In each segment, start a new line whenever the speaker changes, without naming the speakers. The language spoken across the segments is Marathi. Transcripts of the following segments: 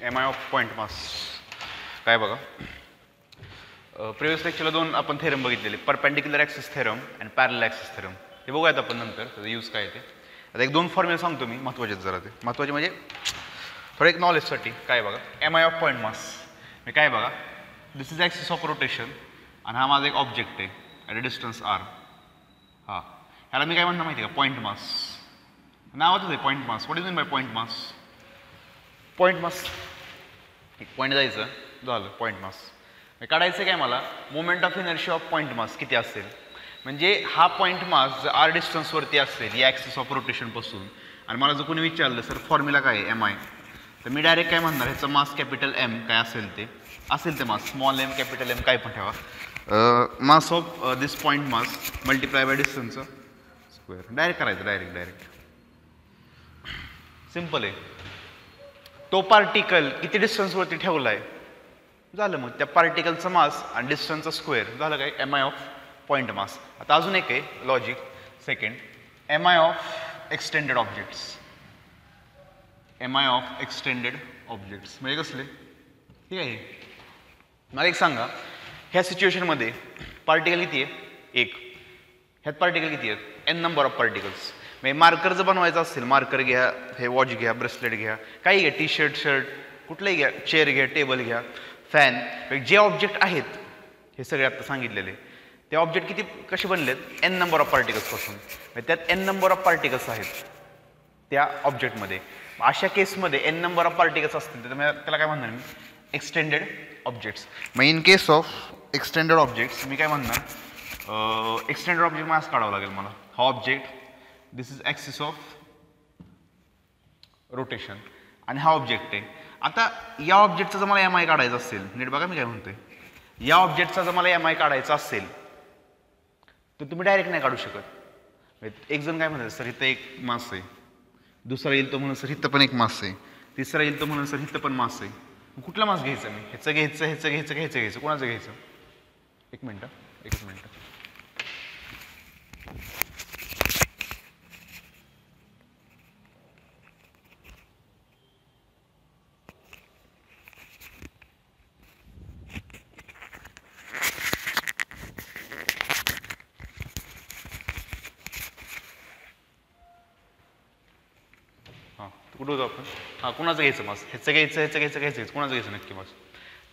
MI ऑफ पॉईंट मास काय बघा, प्रिव्हियस लेक्चरला दोन आपण थेरम बघितलेले, परपेंडिक्युलर ॲक्सिस थेरम आणि पॅरलल ॲक्सिस थेरम. ते बघूयात आपण नंतर त्याचा यूज काय ते. आता एक दोन फॉर्म्युला सांगतो मी, महत्त्वाचे जरा ते महत्त्वाचे म्हणजे थोडं एक नॉलेजसाठी. काय बघा, MI ऑफ पॉईंट मास म्हणजे काय बघा, दिस इज ॲक्सिस ऑफ रोटेशन आणि हा माझा एक ऑब्जेक्ट आहे ॲट अ डिस्टन्स R. हां, ह्याला मी काय म्हणणार माहिती आहे का, पॉईंट मास. नावातच आहे point mass. What is mean by point mass? Point mass एक पॉईंट जायचं झालं पॉईंट मास. काढायचं काय मला, moment of inertia of point mass किती असेल, म्हणजे हा पॉईंट मास जर R डिस्टन्सवरती असेल या ॲक्सिस ऑफ रोटेशनपासून, आणि मला जर कोणी विचारलं सर फॉर्म्युला काय आहे MI, तर मी डायरेक्ट काय म्हणणार, ह्याचं मास कॅपिटल M काय असेल ते मास, स्मॉल m कॅपिटल M काय पण ठेवा, mass of this point mass multiply by distance square. Direct करायचं, डायरेक्ट सिम्पल आहे. तो पार्टिकल किती डिस्टन्सवरती ठेवला आहे झालं, मग त्या पार्टिकलचं मास आणि डिस्टन्सचा स्क्वेअर झालं काय MI ऑफ पॉईंट मास. आता अजून एक आहे logic second, MI of extended objects. MI of extended objects म्हणजे कसले, ठीक आहे. मला एक सांगा, ह्या सिच्युएशनमध्ये पार्टिकल किती आहे, एक. ह्यात पार्टिकल किती आहेत, n नंबर ऑफ पार्टिकल्स. म्हणजे मार्कर जर बनवायचं असेल, मार्कर घ्या, हे वॉच घ्या, ब्रेसलेट घ्या, काही घ्या, टी शर्ट कुठलंही घ्या, चेअर घ्या, टेबल घ्या, फॅन, जे ऑब्जेक्ट आहेत हे सगळे आता सांगितलेले, ते ऑब्जेक्ट किती कसे बनलेत, n नंबर ऑफ पार्टिकल्सपासून. त्यात n नंबर ऑफ पार्टिकल्स आहेत त्या ऑब्जेक्टमध्ये. अशा केसमध्ये n नंबर ऑफ पार्टिकल्स असतील तर त्याला काय म्हणणार मी, एक्सटेंडेड ऑब्जेक्ट्स. मग in case of extended objects मी काय म्हणणार, एक्सटेंडेड ऑब्जेक्ट मला असं काढावं लागेल मला, हा object, this is axis of rotation आणि हा ऑब्जेक्ट आहे. आता या ऑब्जेक्टचा जर मला MI काढायचा असेल, नीट बघा मी काय म्हणतोय, या ऑब्जेक्टचा जर मला MI काढायचा असेल तर तुम्ही डायरेक्ट नाही काढू शकत. एक जण काय म्हणतात, सर इथं एक मास आहे, दुसरा येईल तो म्हणून सर इथं पण एक मास आहे, तिसरा येईल तो म्हणून सर इथं पण मास आहे. कुठला मास घ्यायचा मी, ह्याचं घ्यायचं कोणाचं घ्यायचं, एक मिनटं. कुठं होतो आपण, हां, कुणाचं घ्यायचं मास, ह्याचं घ्यायचं कोणाचं घ्यायचं नक्की मास.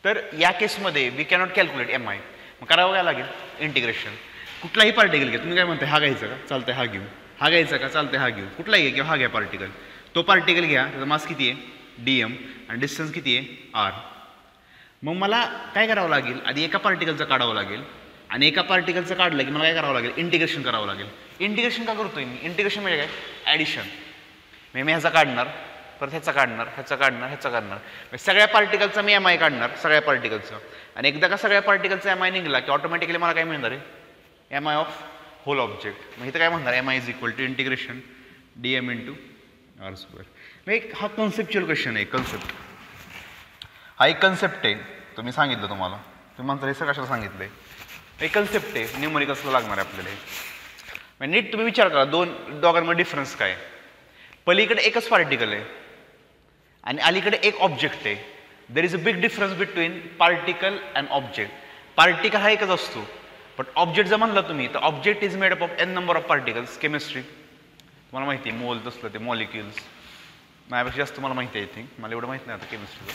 तर या केसमध्ये वी कॅनॉट कॅल्क्युलेट MI. मग करावं काय लागेल, इंटिग्रेशन. कुठलाही पार्टिकल घ्या, तुम्ही काय म्हणताय, हा घ्यायचा का, चालतंय हा घेऊ, हा घ्यायचा का, चालतंय हा घेऊ, कुठलाही घ्या किंवा हा घ्या पार्टिकल. तो पार्टिकल घ्या, त्याचा मास किती आहे DM आणि डिस्टन्स किती आहे R. मग मला काय करावं लागेल, आधी एका पार्टिकलचं काढावं लागेल आणि एका पार्टिकलचं काढलं की मला काय करावं लागेल, इंटिग्रेशन करावं लागेल. इंटिग्रेशन का करतोय मी, इंटिग्रेशन म्हणजे काय, ॲडिशन. मी ह्याचा काढणार, परत ह्याचा काढणार, सगळ्या पार्टिकलचा मी MI काढणार, सगळ्या पार्टिकलचं. आणि एकदा का सगळ्या पार्टिकलचा MI निघाला की ऑटोमॅटिकली मला काय मिळणार आहे, MI ऑफ होल ऑब्जेक्ट. मग इथं काय म्हणणार, MI is equal to integration DM into R square. मग एक हा कन्सेप्च्युअल क्वेश्चन आहे, कन्सेप्ट. हा एक कन्सेप्ट आहे, तो मी सांगितलं तुम्हाला, तुम्ही म्हणता हे सगळं कशाला सांगितलं आहे, एक कन्सेप्ट आहे, न्यूमरिकल्सला लागणार आहे आपल्याला. नीट तुम्ही विचार करा, दोघांमध्ये डिफरन्स काय. पलीकडे एकच पार्टिकल आहे आणि अलीकडे एक ऑब्जेक्ट आहे. There is a big difference between particle and object. Particle हा एकच असतो, बट ऑब्जेक्ट जर म्हणला तुम्ही तर object is made up of n number of particles. Chemistry तुम्हाला माहिती आहे, मोल तसलं ते मॉलिक्युल्स, माझ्यापेक्षा जास्त मला माहिती आहे, आय थिंक, मला एवढं माहिती नाही आता केमिस्ट्रीचं.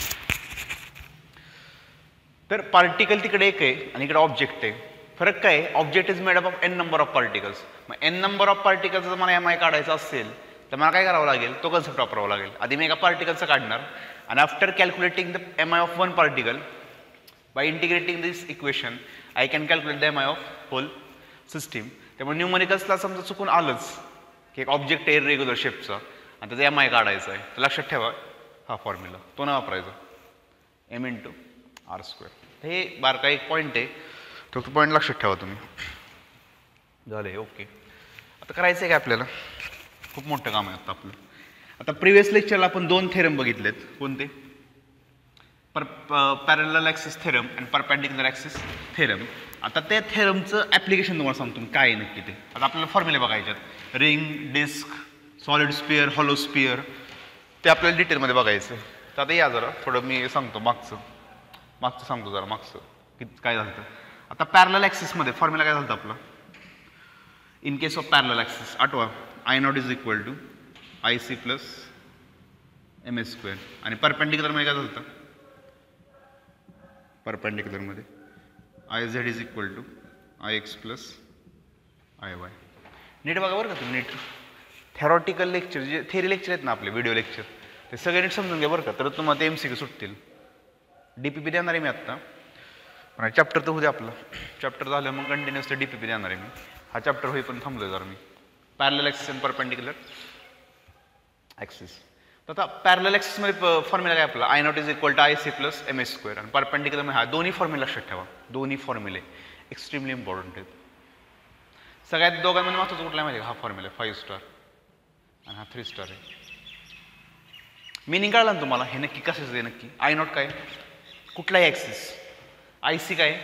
तर पार्टिकल तिकडे एक आहे आणि इकडे ऑब्जेक्ट आहे. फरक काय आहे, object is made up of n number of particles. मग n नंबर ऑफ पार्टिकल्स जर मला MI काढायचा असेल तर मला काय करावं लागेल, तो कन्सेप्ट वापरावा लागेल. आधी मी एका पार्टिकलचं काढणार आणि after calculating the MI of one particle by integrating this equation I can calculate the MI of whole system. त्यामुळे न्यूमरिकल्सला समजा चुकून आलंच की एक ऑब्जेक्ट आहे इरेग्युलर शेपचा आणि त्याचा MI काढायचा आहे, तर लक्षात ठेवा हा फॉर्म्युला, तो नाही वापरायचा, M इंटू R स्क्वेअर. हे बारका एक पॉईंट आहे, तो पॉईंट लक्षात ठेवा तुम्ही. झालं ओके. आता करायचं आहे काय आपल्याला, खूप मोठं काम आहे आता आपलं. आता प्रिव्हियस लेक्चरला आपण दोन थेरम बघितलेत, कोणते, पॅरलल ॲक्सिस थेरम आणि परपेंडिक्युलर ॲक्सिस थेरम. आता त्या थेरमचं ॲप्लिकेशन तुम्हाला सांगतो काय आहे नक्की ते. आता आपल्याला फॉर्म्युले बघायच्यात, ring, disc, solid sphere, hollow sphere, ते आपल्याला डिटेलमध्ये बघायचं. तर आता या जरा थोडं मी सांगतो मागचं सांगतो जरा मागचं की काय झालं. आता पॅरलल ॲक्सिसमध्ये फॉर्म्युला काय झालं आपलं. In case of parallel axis आठवा I0 is equal to IC plus MS². आणि परपेंडिक्युलरमध्ये काय झालं. परपेंडिक्युलरमध्ये IZ is equal to IX plus IY. नीट बघा बरं का तुम्ही नीट. थेरॉटिकल लेक्चर जे थेरी लेक्चर आहेत ना आपले व्हिडिओ लेक्चर ते सगळे नीट समजून घ्या बरं का, तर तुम्हाला ते MCQ सुटतील. DPP देणार आहे मी आत्ता, पण चॅप्टर तर होऊ दे आपलं. चॅप्टर झालं मग कंटिन्युअसली DPP देणार आहे मी. हा चॅप्टर होईपर्यंत थांबलोय जरा मी. पॅरलल ॲक्सिस आणि परपेंडिक्युलर ॲक्सिस. तर आता पॅरलल ॲक्सिसमध्ये फॉर्म्युला काय आपला I0 is equal to IC plus MS². आणि परपेंडिक्युलर हा दोन्ही फॉर्म्युला लक्षात ठेवा. दोन्ही फॉर्म्युले एक्स्ट्रीमली इम्पॉर्टंट आहेत. सगळ्यात दोघांमध्ये महत्त्वाचं कुठला माहिती आहे का. हा फॉर्म्युला 5 स्टार आणि हा 3 स्टार आहे. मिनिंग कळलं ना तुम्हाला. हे नक्की कशाचं आहे नक्की. I0 काय कुठलाही ॲक्सिस. IC काय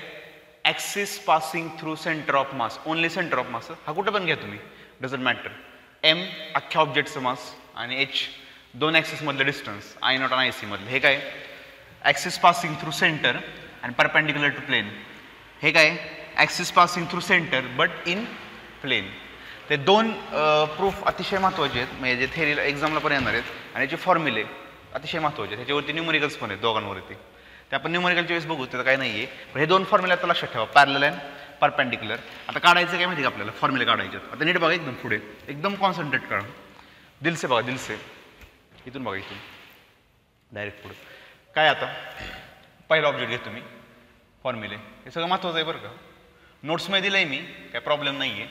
axis passing through centre of mass. Only centre of mass. हा कुठं पण घ्या तुम्ही डझंट मॅटर. M अख्ख्या ऑब्जेक्टचं मास आणि H दोन ॲक्सिसमधलं डिस्टन्स I0 आणि IC मधलं. हे काय ॲक्सिस पासिंग थ्रू सेंटर आणि परपेंडिक्युलर टू प्लेन. हे काय axis passing through centre but in plane. ते दोन प्रूफ अतिशय महत्त्वाचे आहेत. म्हणजे जे थेरीला एक्झामला पण येणार आहेत आणि याचे फॉर्म्युले अतिशय महत्त्वाचे आहेत. त्याच्यावरती न्यूमरिकल्स पण आहेत दोघांवरती. ते आपण न्यूमरिकलच्या वेळेस बघू त्याचं काही नाही आहे. पण हे दोन फॉर्म्युले आता लक्षात ठेवा पॅरलल अँड परपेंडिक्युलर. आता काढायचं काय माहिती का आपल्याला फॉर्म्युले काढायचे. आता नीट बघा एकदम पुढे एकदम कॉन्सन्ट्रेट करा. दिलसे बघा दिलसे. इथून बघा इथून डायरेक्ट पुढे. काय आता पहिला ऑब्जेक्ट घेतो मी फॉर्म्युले. हे सगळं महत्त्वाचं आहे बरं का. नोट्समध्ये दिलं आहे मी काय प्रॉब्लेम नाही आहे.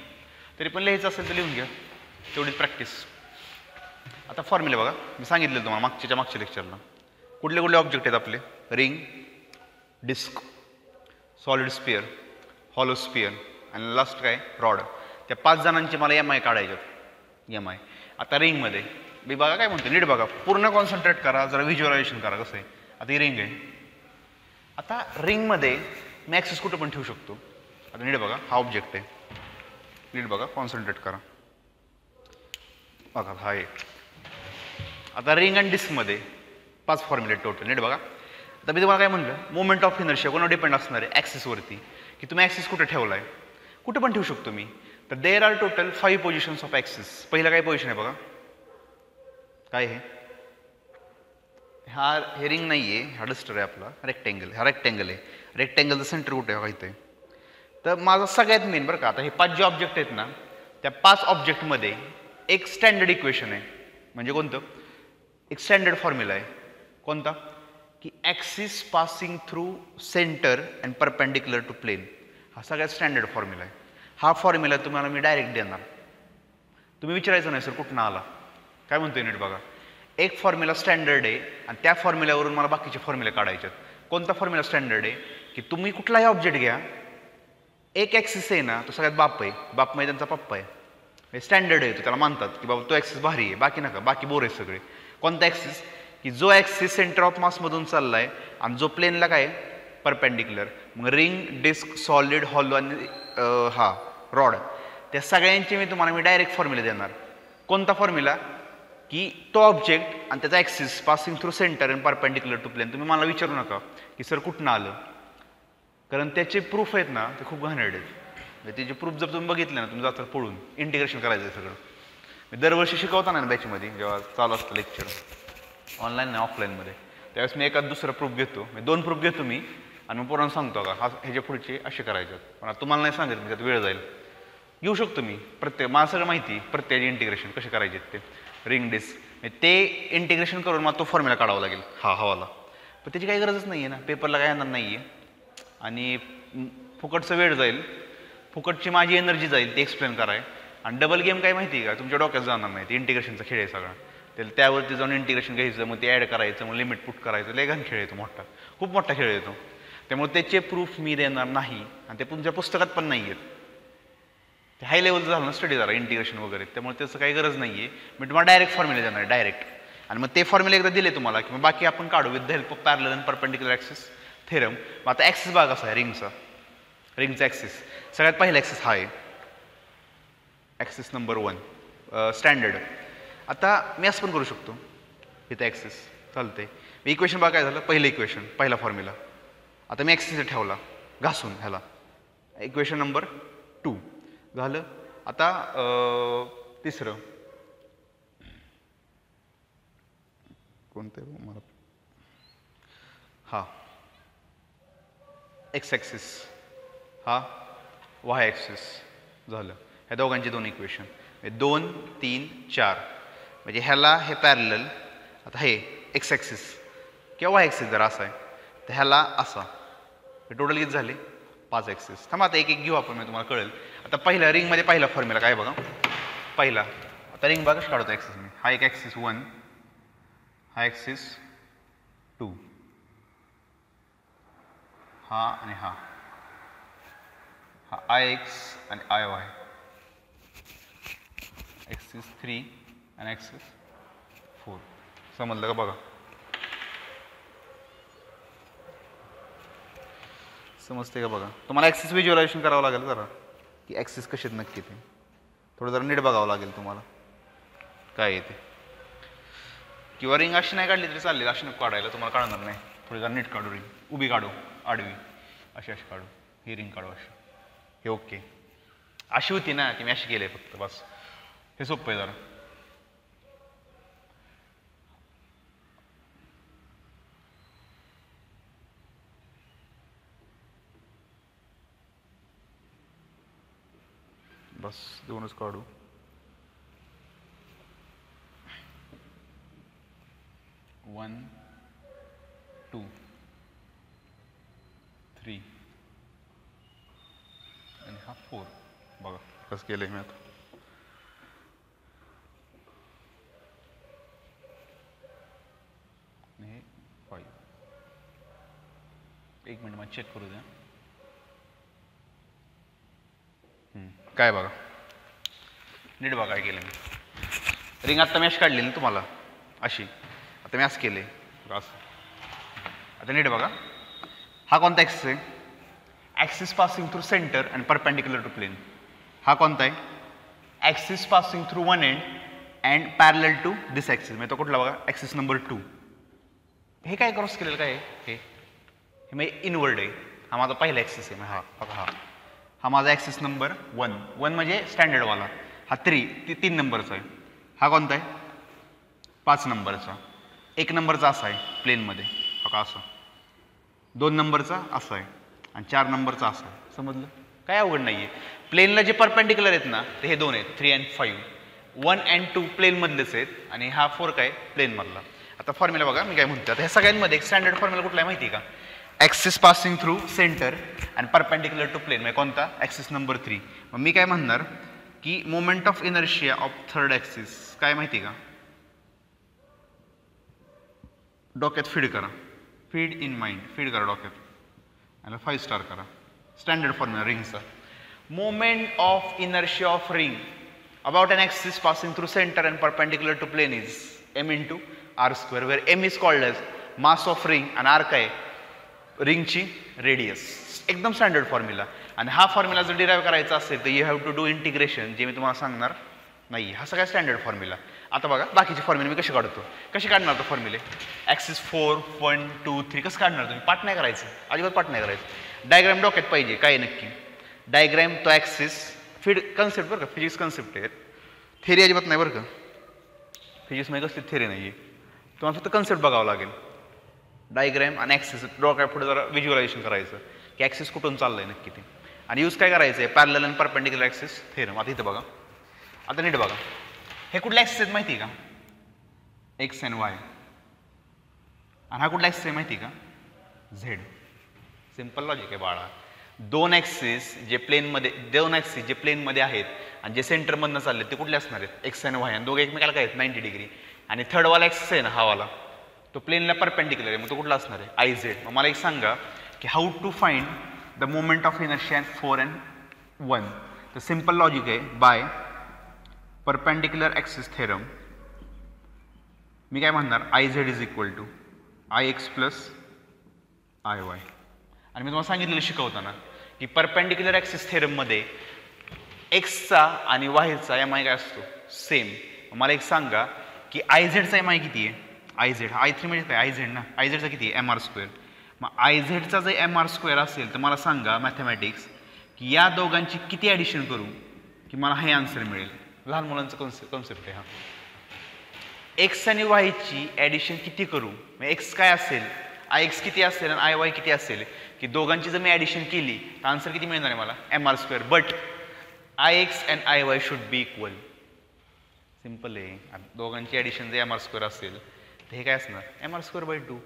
तरी पण लिहायचं असेल तर लिहून घ्या तेवढीच प्रॅक्टिस. आता फॉर्म्युले बघा मी सांगितलेलं तुम्हाला मागच्या लेक्चरला. कुठले कुठले ऑब्जेक्ट आहेत आपले. Ring, disc, solid sphere, hollow sphere आणि लास्ट काय रॉड. त्या 5 जणांचे मला MI काढायचे. MI. आता रिंगमध्ये मी बघा काय म्हणतो नीट बघा पूर्ण कॉन्सन्ट्रेट करा जरा व्हिज्युअलायझेशन करा कसं आहे. आता ही रिंग आहे. आता रिंगमध्ये मी ॲक्सिस कुठं पण ठेवू शकतो. आता नीट बघा हा ऑब्जेक्ट आहे. नीट बघा कॉन्सन्ट्रेट करा बघा हा एक. आता रिंग आणि डिस्कमध्ये 5 फॉर्म्युले टोटल. नीट बघा. आता मी तुम्हाला काय म्हणलं मोमेंट ऑफ इनर्शिया कोणावर डिपेंड असणार आहे ॲक्सिसवरती की तुम्ही ॲक्सिस कुठं ठेवला आहे. कुठं पण ठेवू शकतो मी. तर there are total 5 positions of axis. पहिलं काय पोझिशन आहे बघा काय हे हे रिंग नाही आहे. हा डस्टर आहे आपला रेक्टँगल. हा रेक्टँगल आहे. रेक्टँगलचं सेंटर कुठे आहे बघा इथे. तर माझा सगळ्यात मेन बरं का आता हे 5 जे ऑब्जेक्ट आहेत ना त्या 5 ऑब्जेक्टमध्ये एक स्टँडर्ड इक्वेशन आहे. म्हणजे कोणतं एक स्टँडर्ड फॉर्म्युला आहे. कोणता की axis passing through centre and perpendicular to plane. हा सगळ्यात स्टँडर्ड फॉर्म्युला आहे. हा फॉर्म्युला तुम्हाला मी डायरेक्ट देणार. तुम्ही विचारायचं नाही सर कुठनं आला काय म्हणतोय नीट बघा. एक फॉर्म्युला स्टँडर्ड आहे आणि त्या फॉर्म्युल्यावरून मला बाकीचे फॉर्म्युले काढायचे आहेत. कोणता फॉर्म्युला स्टँडर्ड आहे की तुम्ही कुठलाही ऑब्जेक्ट घ्या एक ॲक्सिस आहे ना तो सगळ्यात बाप आहे. बाप म्हणजे त्यांचा पप्पा आहे. हे स्टँडर्ड आहे. तो त्याला मानतात की बाबा तो ॲक्सिस भारी आहे बाकी नका बाकी बोर आहे सगळे. कोणता ॲक्सिस की जो ॲक्सिस सेंटर ऑफ मासमधून चालला आहे आणि जो प्लेनला काय परपेंडिक्युलर. मग रिंग, डिस्क, सॉलिड, हॉलो आणि हा रॉड त्या सगळ्यांचे मी डायरेक्ट फॉर्म्युला देणार. कोणता फॉर्म्युला की तो ऑब्जेक्ट आणि त्याचा axis passing through centre and perpendicular to plane. तुम्ही मला विचारू नका की सर कुठनं आलं कारण त्याचे प्रूफ आहेत ना ते खूप घाणेरडे आहेत. त्याचे प्रूफ जर तुम्ही बघितले ना तुम्ही जाता पळून इंटिग्रेशन करायचं आहे सगळं. मी दरवर्षी शिकवताना बॅचमध्ये जेव्हा चालू असतं लेक्चर ऑनलाईन नाही ऑफलाईनमध्ये त्यावेळेस मी एखाद दुसरा प्रूफ घेतो. 2 प्रूफ घेतो मी आणि मग पोरांना सांगतो का हा ह्याच्या पुढचे असे करायचे. पण तुम्हाला नाही सांगितलं त्यात वेळ जाईल. घेऊ शकतो मी प्रत्येक मला सगळं माहिती प्रत्येक इंटिग्रेशन कसे करायचे ते रिंग डिस्क ते इंटिग्रेशन करून मला तो फॉर्म्युला काढावा लागेल हा हवाला. पण त्याची काही गरजच नाही आहे ना पेपरला काय येणार नाही आहे आणि फुकटचं वेळ जाईल फुकटची माझी एनर्जी जाईल ते एक्सप्लेन कराय. आणि डबल गेम काय माहिती आहे का तुमच्या डोक्यात जाणार नाही. ते इंटिग्रेशनचा खेळ आहे सगळा. त्यावरती जाऊन इंटिग्रेशन घ्यायचं मग ते ॲड करायचं मग लिमिट पुट करायचं लय घाण खेळ येतो मोठा खूप मोठा खेळ येतो. त्यामुळे त्याचे प्रूफ मी देणार नाही आणि ते तुमच्या पुस्तकात पण नाही आहेत. ते हाय लेवलचं झालं ना स्टडी जरा इंटिग्रेशन वगैरे त्यामुळे त्याचं काही गरज नाही आहे. मी तुम्हाला डायरेक्ट फॉर्म्युला देणार डायरेक्ट. आणि मग ते फॉर्म्युला एकदा दिले तुम्हाला की मग बाकी आपण काढू with the help of parallel and perpendicular axis theorem. मग आता ॲक्सिस बघा कसा आहे रिंगचा ॲक्सिस. सगळ्यात पहिला ॲक्सिस हा आहे ॲक्सिस नंबर 1 स्टँडर्ड. आता मी असं पण करू शकतो इथं ॲक्सिस चालते. इक्वेशन बघा काय झालं, पहिलं इक्वेशन, पहिला फॉर्म्युला. आता मी एक्स ठेवला घासून ह्याला, इक्वेशन नंबर 2 झालं. आता तिसरं कोणतं मला, हा एक्स ॲक्सिस, हा वाय ॲक्सिस झालं. ह्या दोघांची 2 इक्वेशन, 2 3 4, म्हणजे ह्याला हे पॅरलल. आता हे एक्स ॲक्सिस किंवा वाय ॲक्सिस जर असा आहे तर ह्याला असा, हे टोटल किती झाले 5 ॲक्सिस. थांबा आता एक एक घेऊ आपण, तुम्हाला कळेल. आता पहिला रिंगमध्ये पहिला फॉर्म्युला काय बघा, पहिला. आता रिंग बघा कशी काढतो ॲक्सिस मी, हा एक ॲक्सिस 1, हा ॲक्सिस 2, हा आणि हा आय एक्स आणि आय वाय, ॲक्सिस 3 आणि ॲक्सिस 4. समजलं का बघा, समजते का बघा. तुम्हाला ॲक्सिस व्हिज्युअलायझेशन करावं लागेल जरा, की ॲक्सिस कसे आहेत नक्की ते थोडं जरा नीट बघावं लागेल तुम्हाला काय येते. किंवा रिंग अशी नाही काढली तरी चालेल, अशी नको काढायला, तुम्हाला कळणार नाही. थोडी जरा नीट काढू रिंग, उभी काढू, आडवी, अशी काढू, ही रिंग काढू अशी, हे ओके. अशी होती ना की मी अशी केली फक्त, बस हे सोपं आहे जरा. बस 2च काढू. वन 2 3 आणि हा 4. बघा कसं केलंय मी आता. हे 5. एक मिनिट मला चेक करू द्या. काय बघा, नीट बघा काय केलं मी. रिंग आत्ता मी अशी काढली ना तुम्हाला अशी, आता मी असं केले असं. आता नीट बघा, हा कोणता ॲक्सिस आहे, axis passing through centre and perpendicular to plane. हा कोणता आहे, axis passing through one end and parallel to this axis. म्हणजे तो कुठला बघा, ॲक्सिस नंबर 2. हे काय क्रॉस केलेलं काय आहे, हे म्हणजे इनवर्ड आहे. हा माझा पहिला ॲक्सिस आहे. हा बघा, हा माझा ॲक्सिस नंबर 1 म्हणजे स्टँडर्डवाला. हा 3 नंबरचा आहे. हा कोणता आहे, 5 नंबरचा. 1 नंबरचा असा आहे प्लेनमध्ये, बघा असं. 2 नंबरचा असा आहे आणि 4 नंबरचा असा आहे. समजलं, काय अवघड नाही आहे. प्लेनला जे परपेंडिक्युलर आहेत ना ते हे 2 आहेत, 3 आणि 5. 1 आणि 2 प्लेनमधलेच आहेत आणि हा 4 काय प्लेनमधला. आता फॉर्म्युला बघा मी काय म्हणतो. आता ह्या सगळ्यांमध्ये एक स्टँडर्ड फॉर्म्युला कुठला आहे माहिती आहे का, axis passing through centre and perpendicular to plane. म्हणजे कोणता, ॲक्सिस नंबर 3. मग मी काय म्हणणार की moment of inertia of third axis काय माहिती का, डोक्यात फीड करा, फीड इन माइंड, फीड करा डोक्यात आणि 5 स्टार करा. स्टँडर्ड फॉर्म्युला रिंगचा, moment of inertia of ring about an axis passing through centre and perpendicular to plane is m into r², where m is called as mass of ring आणि r काय रिंगची रेडियस. एकदम स्टँडर्ड फॉर्म्युला. आणि हा फॉर्म्युला जर डिराईव्ह करायचा असेल तर you have to do integration, जे मी तुम्हाला सांगणार नाही. हा सगळा स्टँडर्ड फॉर्म्युला. आता बघा बाकीचे फॉर्म्युले मी कसे काढतो, कसे काढणार तो फॉर्म्युले. ॲक्सिस 4 1 2 3 कसं काढणार तुम्ही, पाठ नाही करायचं, अजिबात पाठ नाही करायचं. डायग्राम डोक्यात पाहिजे काय नक्की. डायग्राम तो ॲक्सिस, फीड कन्सेप्ट बरं का, फिजिक्स कन्सेप्ट आहे, थेरी अजिबात नाही बरं का. फिजिक्समध्ये कसली थेरी नाही आहे, तुम्हाला फक्त कन्सेप्ट बघावं लागेल. डायग्राम आणि ॲक्सिस डोक्या पुढे जरा व्हिज्युअलायझेशन करायचं की ॲक्सिस कुठून चाललं आहे नक्की ते. आणि यूज काय करायचं आहे, पॅरलल आणि परपेंडिक्युलर ॲक्सिस थेरम. आता इथं बघा, आता नीट बघा, हे कुठले ॲक्सिस आहेत माहिती आहे का, एक्स अँड वाय. आणि हा कुठला ॲक्सिस आहे माहिती आहे का, झेड. सिम्पल लॉजिक आहे बाळा. 2 ॲक्सिस जे प्लेनमध्ये आहेत आणि जे सेंटरमधनं चालले ते कुठले असणार आहेत, एक्स अँड वाय. आणि दोघे एकमेकाला काय आहेत 90 डिग्री. आणि थर्डवाला ॲक्सिस आहे ना हा वाला, तो प्लेनला परपेंडिक्युलर आहे, मग तो कुठला असणार आहे, आय झेड. मग मला एक सांगा की how to find the moment of inertia 4 and 1. तर सिम्पल लॉजिक आहे, बाय परपेंडिक्युलर ॲक्सिस थेरम मी काय म्हणणार, I Z is equal to I X plus I Y. आणि मी तुम्हाला सांगितलेलं शिकवताना की परपेंडिक्युलर ॲक्सिस थेरममध्ये एक्सचा आणि वायचा एम आय काय असतो सेम. मला एक सांगा की आय झेडचा एम आय किती आहे, आय झेड. I3 म्हणजे काय आय झेड ना, आय झेडचा किती आहे MR². मग आय झेडचा जर MR² असेल तर मला सांगा मॅथमॅटिक्स की या दोघांची किती ॲडिशन करू की मला हे आन्सर मिळेल. लहान मुलांचं कॉन्सेप्ट आहे हा. एक्स आणि वायची ॲडिशन किती करू, मग एक्स काय असेल, IX किती असेल आणि IY किती असेल की दोघांची जर मी ॲडिशन केली तर आन्सर किती मिळणार आहे मला MR². But IX and IY should be equal. Simple आहे. दोघांची ॲडिशन जर MR² असेल तर हे काय असणार MR²/2.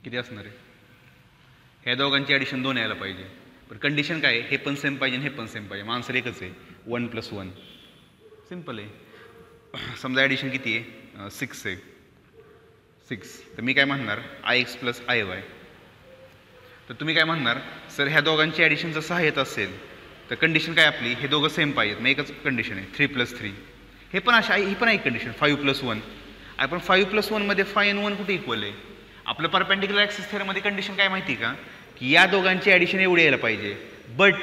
किती असणार आहे, ह्या दोघांची ॲडिशन 2 यायला पाहिजे. पण कंडिशन काय आहे, हे पण सेम पाहिजे आणि हे पण सेम पाहिजे. मग आन्सर एकच आहे 1+1. सिम्पल आहे. समजा ॲडिशन किती आहे 6 आहे, 6. तर मी काय म्हणणार IX + IY. तर तुम्ही काय म्हणणार सर ह्या दोघांची ॲडिशन जर 6 येत असेल तर कंडिशन काय आपली, हे दोघं सेम पाहिजेत. मग एकच कंडिशन आहे 3+3. हे पण अशा ही पण आहे कंडिशन 5+1. आपण 5+1 मध्ये 5 आणि 1 कुठे इक्वल आहे. आपलं परपेंडिक्युलर ॲक्सिस थेरममध्ये कंडिशन काय माहिती का की या दोघांची ॲडिशन एवढी यायला पाहिजे. बट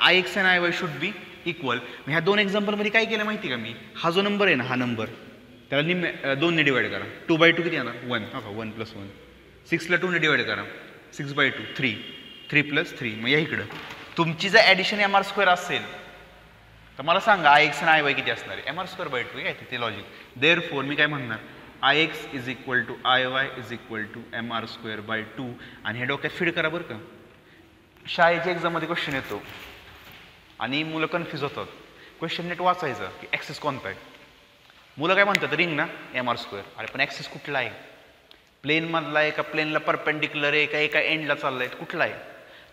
IX आणि IY शुड बी इक्वल. ह्या 2 एक्झाम्पलमध्ये काय केलं माहिती का मी, हा जो नंबर आहे ना, हा नंबर त्याला 2 ने डिवाइड करा. 2/2 किती येणार 1. हा का 1+1. 6 ला 2 ने डिवाइड करा 6/2 3. 3+3. मग या इकडं तुमची जर ॲडिशन MR² असेल तर मला सांगा IX आणि IY किती असणार आहे MR²/2. काय ते लॉजिक. देअरफॉर मी काय म्हणणार IX = IY = MR²/2. आणि हे डोक्यात फीड करा बरं का. शाळेच्या एक्झाममध्ये क्वेश्चन येतो आणि मुलं कन्फ्यूज होतात. क्वेश्चन नेट वाचायचं की ॲक्सिस कोणता आहे. मुलं काय म्हणतात रिंग ना MR². अरे पण ॲक्सिस कुठला आहे, प्लेनमधला आहे का प्लेनला परपेंडिक्युलर आहे का एका एंडला चालला आहे, कुठला आहे.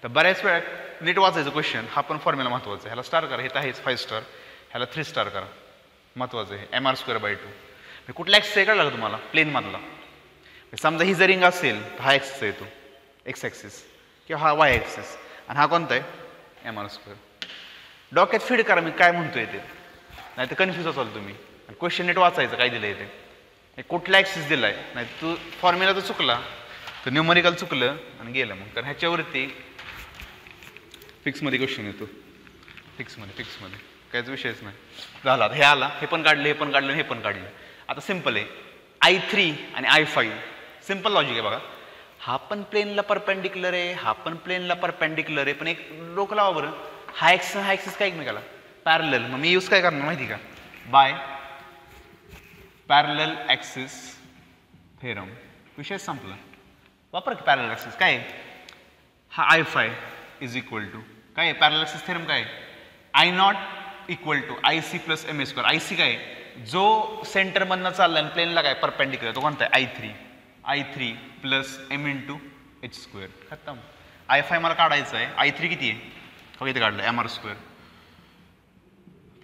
तर बऱ्याच वेळा नीट वाचायचं क्वेश्चन. हा पण फॉर्म्युला महत्त्वाचा आहे. ह्याला स्टार करा, हे तर आहेच 5 स्टार. ह्याला 3 स्टार करा, महत्त्वाचं आहे MR²/2. कुठला ॲक्सिस आहे कळलं का तुम्हाला प्लेनमधला. समजा ही जर रिंग असेल तर हा ॲक्सिस येतो एक्स ॲक्सिस किंवा हा वाय ॲक्सिस आणि हा कोणता आहे MR². डोक्यात फीड करा मी काय म्हणतोय ते, नाही तर कन्फ्यूज असाल तुम्ही. क्वेश्चन नेट वाचायचं काय दिलं आहे ते, कुठला ॲक्सिस दिला आहे. नाही तू फॉर्म्युला तर चुकला तर न्यूमरिकल चुकलं आणि गेलं मग. कारण ह्याच्यावरती फिक्समध्ये क्वेश्चन येतो. फिक्समध्ये काहीच विषयच नाही. झाला हे आला, हे पण काढलं, हे पण काढलं, हे पण काढलं. आता सिम्पल आहे I3 आणि I5. सिम्पल लॉजिक आहे बघा. हा पण प्लेनला परपेंडिक्युलर आहे, हा पण प्लेनला परपेंडिक्युलर आहे. पण एक डोकं लावा बरं, हा ॲक्सिस काय एकमेकाला पॅरलल. मग मी यूज काय करणार माहिती का, बाय पॅरलल ॲक्सिस थेरम. विषय संपला. वापर की पॅरलल ॲक्सिस. काय हा I5 = काय आहे पॅरलल ॲक्सिस थेरम काय I0 = IC + MA². IC काय जो सेंटरमधनं चालला आणि प्लेनला काय परपेंडिक्युलर तो कोणता आहे I3 + M × H². खतम. I5 मला काढायचं आहे. I3 किती आहे हो इथे काढलं MR²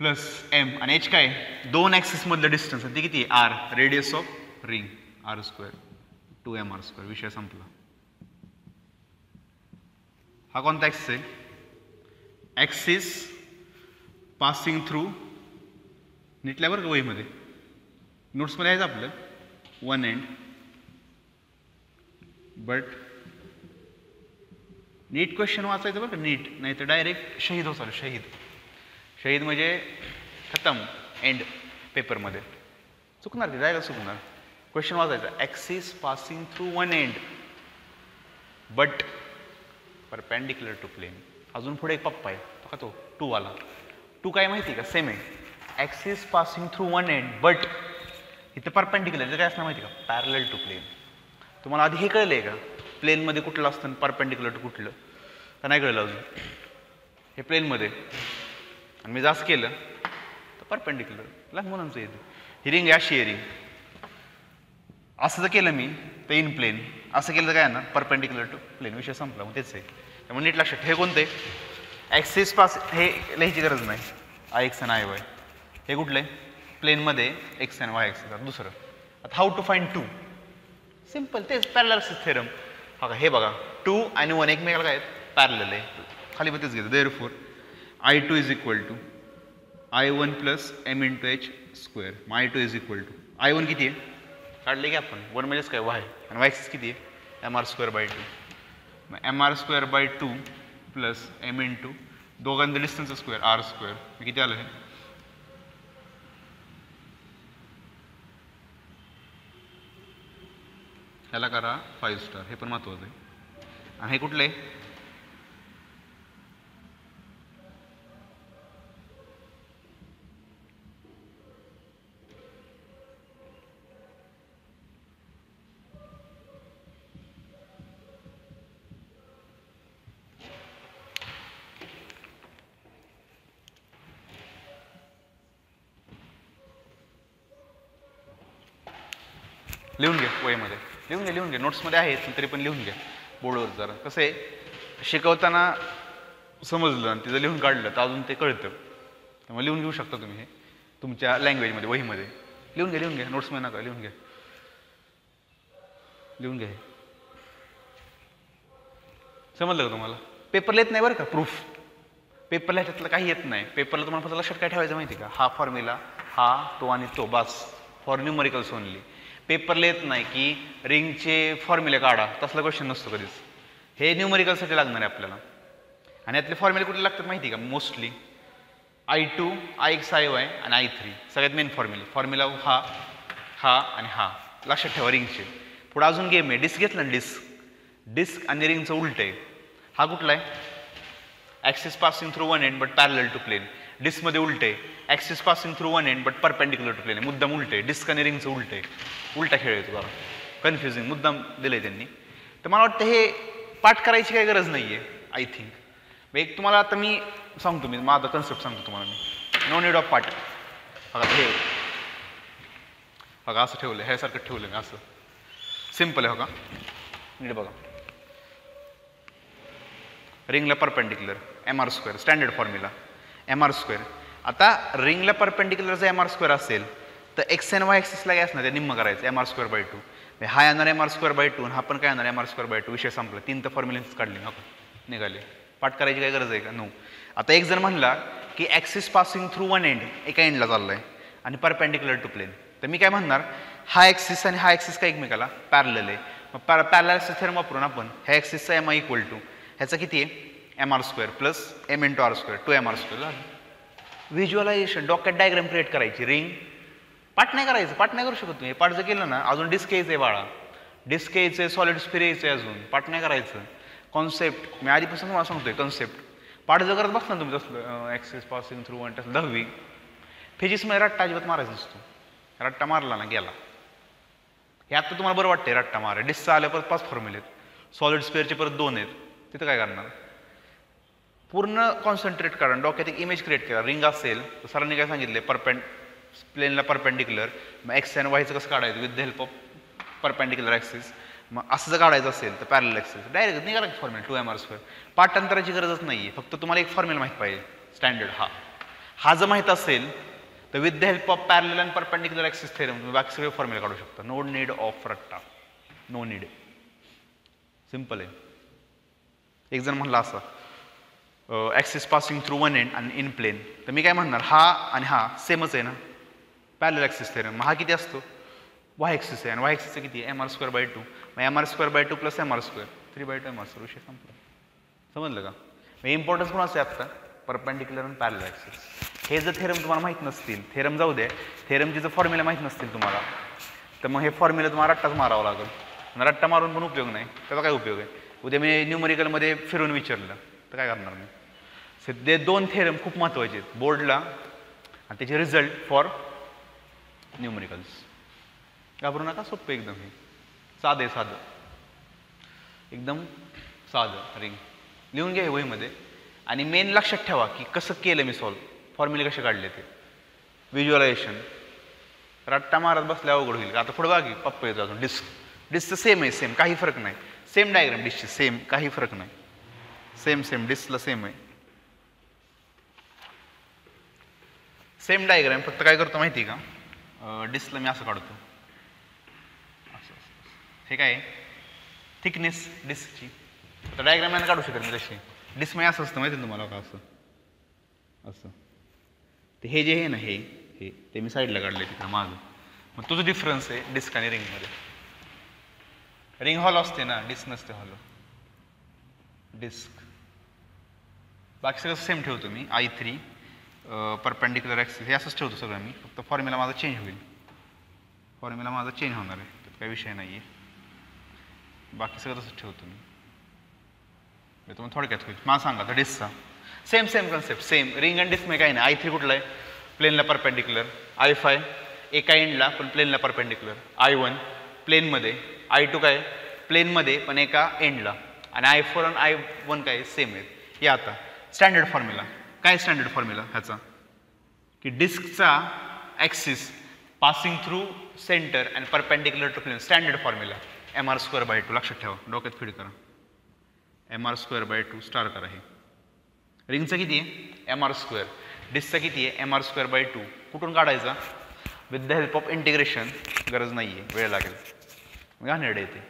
+ M आणि H काय 2 ॲक्सिसमधलं डिस्टन्स ते किती आहे R, radius of ring R², 2MR². विषय संपला. हा कोणता ॲक्सिस आहे, ॲक्सिस पासिंग थ्रू नीटल्या बरं का वहीमध्ये नोट्समध्ये आहेच आपलं 1 एंड. बट नीट क्वेश्चन वाचायचं बरं का नीट, नाही तर डायरेक्ट शहीद होचाल. शहीद म्हणजे खतम एंड पेपरमध्ये चुकणार की जायला चुकणार. क्वेश्चन वाचायचा axis passing through 1 end but perpendicular to plane. अजून पुढे एक पप्पा आहे बघा तो 2 वाला. 2 काय माहिती का सेम आहे. Axis passing through 1 end but इथं परपेंडिक्युलर काय असणार माहिती का पॅरलल टू प्लेन. तुम्हाला आधी हे कळलं आहे का प्लेनमध्ये कुठलं असतं परपेंडिक्युलर टू कुठलं का नाही कळलं अजून. हे प्लेनमध्ये आणि मी जास्त केलं तर परपेंडिक्युलर. लहान मुलांचं येतं. ही रिंग आहे अशी रिंग. असं जर केलं मी तर इन प्लेन, असं केलं तर काय ना परपेंडिक्युलर टू प्लेन. विषय संपला. मग तेच आहे. त्यामुळे नीट लक्षात हे कोणतं आहे ॲक्सिस पास. हे लिहायची गरज नाही IX आणि IY. हे कुठलं आहे प्लेनमध्ये X आणि Y ॲक्सिस. दुसरं आता हाऊ टू फाइंड 2. सिम्पल तेच पॅरलल ॲक्सिस थेरम. हा का हे बघा 2 आणि 1 एकमेकाला काय पॅरलल आहे. खाली पण तेच घेतो. Therefore I2 = I1 + M × H². मग I2 = I1 किती आहे काढले की आपण 1 म्हणजेच काय Y आणि Y ॲक्सिस किती आहे MR²/2. मग MR²/2 + M × दोघांचं डिस्टन्स स्क्वेअर R². किती आलं हे ह्याला करा 5 स्टार, हे पण महत्त्वाचं आहे. आणि हे कुठलं आहे? लिहून घ्या वहीमध्ये, लिहून घ्या नोट्समध्ये आहेत तरी पण लिहून घ्या बोर्डवर. जरा कसं आहे, शिकवताना समजलं आणि तिचं लिहून काढलं तर अजून ते कळतं. त्यामुळे लिहून घेऊ शकता तुम्ही हे तुमच्या लँग्वेजमध्ये, वहीमध्ये लिहून घ्या नोट्समध्ये नका, लिहून घ्या. हे समजलं का तुम्हाला? पेपरला येत नाही बरं का प्रूफ, पेपरला ह्याच्यातलं काही येत नाही. पेपरला तुम्हाला फक्त लक्षात काय ठेवायचं माहिती का, हा फॉर्म्युला, हा तो आणि तो, बस. For numericals only. पेपरला येत नाही की रिंगचे फॉर्म्युले काढा, तसला क्वेश्चन नसतो कधीच. हे न्यूमरिकलसाठी लागणार आहे आपल्याला. आणि यातले फॉर्म्युले कुठले लागतात माहिती का? मोस्टली I2, IX, IY आणि I3 सगळ्यात मेन फॉर्म्युला हा आणि हा लक्षात ठेवा. रिंगचे पुढे अजून गेम आहे, डिस्क घेतलं ना, डिस्क आणि रिंगचं उलट आहे. हा कुठला आहे? Axis passing through one end but parallel to plane. डिस्कमध्ये उलट आहे, axis passing through one end but perpendicular to plane आहे. मुद्दाम उलट आहे, डिस्क आणि रिंगचं उलट आहे. उलटा खेळ आहे, तुम्हाला कन्फ्युजिंग मुद्दाम दिलं आहे त्यांनी. तर मला वाटतं हे पाठ करायची काही गरज नाही आहे आय थिंक. एक तुम्हाला आता मी सांगतो, मी माझा कन्सेप्ट सांगतो तुम्हाला मी. नो नीड ऑफ पाठ. बघा असं ठेवलं, ह्यासारखं ठेवलं मी, असं सिम्पल आहे. नीट बघा. रिंगला perpendicular MR², standard formula MR². आता रिंगला परपेंडिक्युलर जर MR² असेल तर एक्स एन वाय ॲक्सिसला काय असणार, ते निम्म करायचं MR²/2. हा येणार MR²/2 आणि हा पण काय येणार MR²/2. विषय संपला. 3 तर फॉर्म्युलेन्स काढले, निघाले. पाठ करायची काय गरज आहे का? नो. आता एक जण म्हणला की axis passing through one end, एका एंडला चाललाय आणि परपेंडिक्युलर टू प्लेन, तर मी काय म्हणणार, हा ॲक्सिस आणि हा ॲक्सिस काय एकमेकाला पॅरलल आहे. मग पॅरलल ॲक्सिस थेरम वापरून आपण ह्या ॲक्सिसचा MI = ह्याचा किती आहे MR² plus M × R², 2MR² झालं. व्हिज्युअलायझेशन, डॉक्यात डायग्राम क्रिएट करायची. रिंग पाठ नाही करायचं, पाठ नाही करू शकत तुम्ही. पाठ जर केलं ना, अजून डिस्क यायचं आहे बाळा, डिस्क यायचं आहे, सॉलिड स्फिअर यायचं आहे, अजून पाठ नाही करायचं. कॉन्सेप्ट मी आधीपासून तुम्हाला सांगतोय, कन्सेप्ट पाठ जर करत बसला तुम्ही तसलं ॲक्सिस पासिंग थ्रू वन, तसं 10वी फिजिक्समध्ये रट्टा अजिबात मारायचा नसतो. रट्टा मारला ना गेला. हे आता तुम्हाला बरं वाटतंय रट्टा मारा. डिस्कचं आलं परत 5 फॉर्म्युले आहेत, सॉलिड स्फिअरचे परत 2 आहेत, तिथं काय करणार? पूर्ण कॉन्सन्ट्रेट करा, डोक्यात एक इमेज क्रिएट करा. रिंग असेल तर सरांनी काय सांगितले, प्लेनला परपेंडिक्युलर, मग एक्स अँड वायचं कसं काढायचं with the help of perpendicular axis. मग असं जर काढायचं असेल तर पॅरलल ॲक्सिस डायरेक्ट निघाला की फॉर्म्युला 2MR². पाठांतराची गरजच नाही आहे, फक्त तुम्हाला एक फॉर्म्युला माहीत पाहिजे स्टँडर्ड. हा जर माहीत असेल तर with the help of parallel and perpendicular axis theorem तुम्ही बाकी सगळे फॉर्म्युला काढू शकता. नो नीड ऑफ रट्टा, नो नीड. सिम्पल आहे. एक जण म्हणला असं axis passing through one end आणि इन प्लेन, तर मी काय म्हणणार, हा आणि हा सेमच आहे ना, पॅरलल ॲक्सिस थेरम. मग हा किती असतो? वाय ॲक्सिस आहे, आणि वाय ॲक्सिसचं किती आहे MR²/2. मग MR²/2 प्लस MR², 3/2 MR². विषय संपला. समजलं का? मग इम्पॉर्टन्स पण असं आहे आत्ता परपेंडिक्युलर आणि पॅरलल ॲक्सिस. हे जर थेरम तुम्हाला माहीत नसतील, थेरम जाऊ द्या, थेरमची जर फॉर्म्युला माहीत नसतील तुम्हाला, तर मग हे फॉर्म्युला तुम्हाला रट्टाच मारावा लागेल. आणि रट्टा मारून पण उपयोग नाही. त्याचा काय उपयोग आहे? उद्या मी न्यूमरिकलमध्ये फिरून विचारलं तर काय करणार मी? सध्या 2 थेरम खूप महत्त्वाचे आहेत बोर्डला आणि त्याचे रिझल्ट फॉर न्यूमरिकल्स. घाबरू नका, सोपं एकदम. हे साधं एकदम साधं. रिंग लिहून घ्या वहीमध्ये. आणि मेन लक्षात ठेवा की कसं केलं मी सॉल्व, फॉर्म्युले कसे काढले ते. व्हिज्युअलायझेशन रट्टा मारत बसल्या अवघड होईल. आता पुढे बाकी पप्पा येतो अजून. डिस्कचं सेम आहे, सेम काही फरक नाही. सेम डायग्राम डिस्कची, सेम काही फरक नाही. सेम डिस्कला सेम आहे, सेम डायग्राम. फक्त काय करतो माहिती आहे का, डिस्कला मी असं काढतो, असं. हे काय थिकनेस डिस्कची. आता डायग्राम यानं काढू शकत नाही तशी. डिस्क मध्ये असं असतं माहिती आहे तुम्हाला का, असं. ते हे जे आहे ना, हे ते मी साईडला काढले तिकडं मागं. मग तुझं डिफरन्स आहे डिस्क आणि रिंगमध्ये. रिंग हॉलो असते ना, डिस्क नसते हॉलो. डिस्क बाकी सगळं सेम ठेवतो मी. I3 परपेंडिक्युलर ॲक्सिस हे असंच ठेवतो सगळं मी. फक्त फॉर्म्युला माझा चेंज होईल, फॉर्म्युला माझा चेंज होणार आहे, त्यात काही विषय नाही आहे. बाकी सगळं तसंच ठेवतो मी तुम्हाला थोडक्यात होईल. मला सांगा आता डिस्कचा same concept same. Ring and डिस्कमध्ये काही नाही. I3 कुठला आहे? प्लेनला परपेंडिक्युलर. I5 एका एंडला पण प्लेनला परपेंडिक्युलर. I1 प्लेनमध्ये. I2 काय? प्लेनमध्ये पण एका एंडला. आणि I4 आणि I1 काय सेम आहेत. या आता स्टँडर्ड फॉर्म्युला काय? स्टँडर्ड फॉर्म्युला ह्याचा की डिस्कचा ॲक्सिस पासिंग थ्रू सेंटर आणि perpendicular to plane. Standard formula mr²/2. लक्षात ठेवा, डोक्यात फीड करा. mr²/2 स्टार करा. हे रिंगचं किती आहे? mr². डिस्कचा किती आहे? mr²/2. कुठून काढायचा? With the help of integration. गरज नाही आहे, वेळ लागेल. घाणेरडे येते.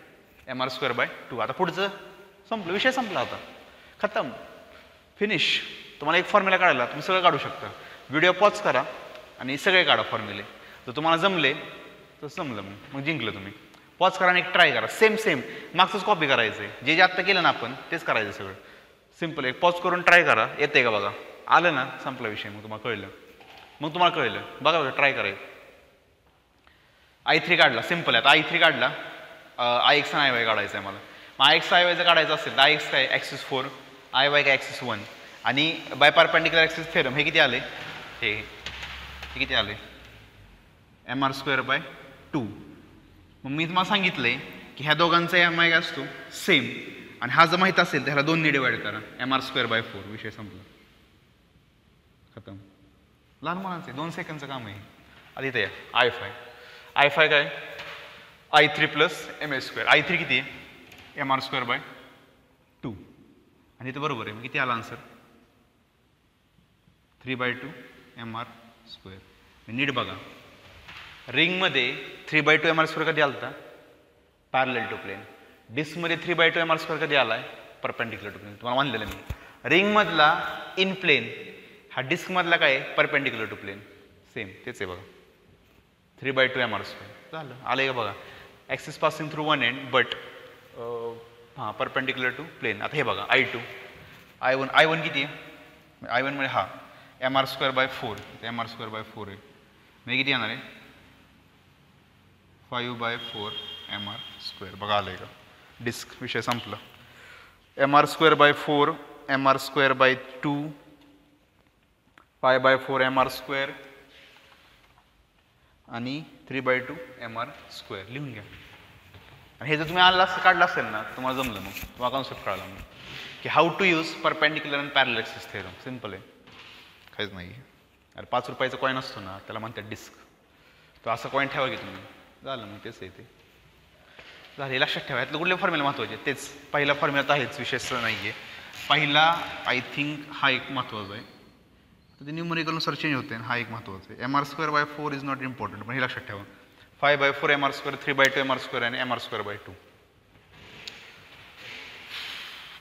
mr²/2. आता पुढचं संपलं, विषय संपला होता, खतम, फिनिश. तुम्हाला एक फॉर्म्युला काढायला तुम्ही सगळं काढू शकता. व्हिडिओ पॉज करा आणि सगळे काढा फॉर्म्युले. जर तुम्हाला जमले तर जमलं, मग जिंकलं तुम्ही. पॉज करा आणि एक ट्राय करा. सेम मागचंच कॉपी करायचं आहे. जे आत्ता केलं ना आपण तेच करायचं सगळं. सिम्पल. एक पॉज करून ट्राय करा. येते का बघा? आलं ना, संपला विषय. मग तुम्हाला कळलं. बघा ट्राय करायचं. I3 काढला, सिम्पल आहे. आता I3 काढला. Ix आणि Iy काढायचं आहे मला. मग Ix Iy काढायचं असेल तर Ix काय? ॲक्सिस 4. Iy काय? ॲक्सिस 1. आणि बाय परपेंडिक्युलर ॲक्सिस थेरम हे किती आले? हे किती आले? mr²/2. मग मी तुम्हाला सांगितलंय की ह्या दोघांचा MI काय असतो? सेम. आणि हा जर माहीत असेल तर ह्याला 2 ने डिवाइड करा. mr²/4. विषय संपला, खतम. लहान मुलांचे 2 सेकंडचं काम आहे. आधी इथे या. I5 काय? I3 + ma². I3 किती आहे? mr²/2. आणि इथे बरोबर आहे. मग किती आला आन्सर? 3/2 mr². नीट बघा, रिंगमध्ये 3/2 mr² कधी आलता? Parallel to plane. डिस्कमध्ये 3/2 mr² कधी आलाय? Perpendicular to plane. तुम्हाला मानलेलं मी. रिंगमधला इन प्लेन, हा डिस्कमधला काय? Perpendicular to plain. सेम तेच आहे बघा. 3/2 mr². झालं, आलं का बघा? Axis passing through one end but perpendicular to plane. आता हे बघा I2 I1 किती आहे? I1 मध्ये हा mr²/4. mr²/4 आहे. म्हणजे किती येणार आहे? 5/4 mr². बघा आलंय का? डिस्क. विषय संपला. mr²/4 mr²/2 5/4 mr² आणि 3/2 mr². लिहून घ्या. आणि हे जर तुम्ही काढलं असेल ना, तुम्हाला जमलं. मग तुम्हाला कॉन्सेप्ट कळाला मग की how to use perpendicular and parallel axis theorem. Simple आहे, काहीच नाही. अरे 5 रुपयाचा कॉईन असतो ना, त्याला म्हणतात डिस्क. तो असा कॉईन ठेवा की तुम्ही, झालं. मग तेच येते. झाले. लक्षात ठेवा, यातलं कुठले फॉर्म्युला महत्त्वाचे? तेच. पहिला फॉर्म्युला तर आहेच, विशेष नाही आहे. पहिला आय थिंक हा एक महत्त्वाचा आहे. तर ते न्यूमरिकलनुसार चेंज होते. हा एक महत्त्वाचा आहे. mr²/4 इज नॉट इम्पॉर्टंट, पण हे लक्षात ठेवा. 5/4 mr², 3/2 mr² आणि mr²/2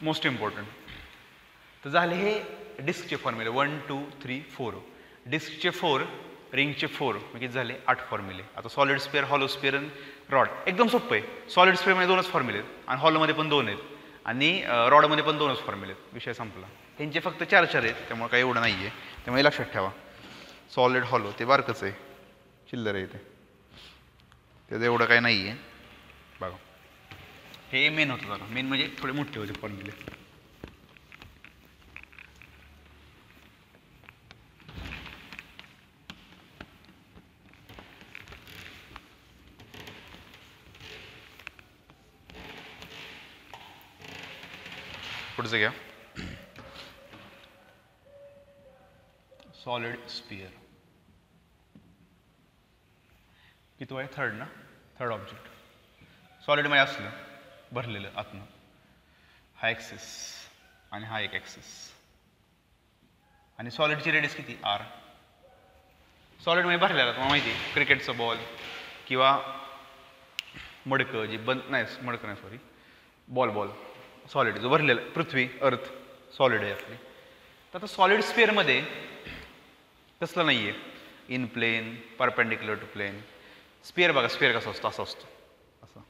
मोस्ट इम्पॉर्टंट. तर झाले हे डिस्कचे फॉर्म्युले 1 2 3 4. डिस्कचे 4, रिंगचे 4, मग किती झाले? 8 फॉर्म्युले. आता सॉलिड स्पेअर, हॉलो स्पेअर आणि रॉड एकदम सोपं आहे. सॉलिड स्पेअरमध्ये 2च फॉर्म्युले आहेत आणि हॉलोमध्ये पण 2 आहेत आणि रॉडमध्ये पण 2च फॉर्म्युले आहेत. विषय संपला. ह्यांचे फक्त 4 आहेत, त्यामुळे काही एवढं नाही आहे. त्यामुळे लक्षात ठेवा, सॉलिड हॉलो ते बारकंच आहे, चिल्लर आहे ते, त्याचं एवढं काही नाही आहे. बघा, हे मेन होतं. जरा मेन म्हणजे थोडे मोठे होते फॉर्म्युले. पुढचं घ्या. सॉलिड स्पियर किती आहे? थर्ड ना, थर्ड ऑब्जेक्ट. सॉलिडमध्ये असलं भरलेलं आतनं, हा ॲक्सिस आणि हा एक ॲक्सिस. आणि सॉलिडची रेडियस किती? R. सॉलिडमध्ये भरलेला तुम्हाला माहिती आहे, क्रिकेटचा बॉल किंवा मडकं जी बंद नाही, मडकं नाही सॉरी, बॉल सॉलिड जो भरलेला, पृथ्वी अर्थ सॉलिड आहे आपली. तर आता सॉलिड स्पिअरमध्ये तसलं नाही आहे. In plane, perpendicular to plane. Sphere बघा, स्पिअर कसा असतो? असा असतो. असं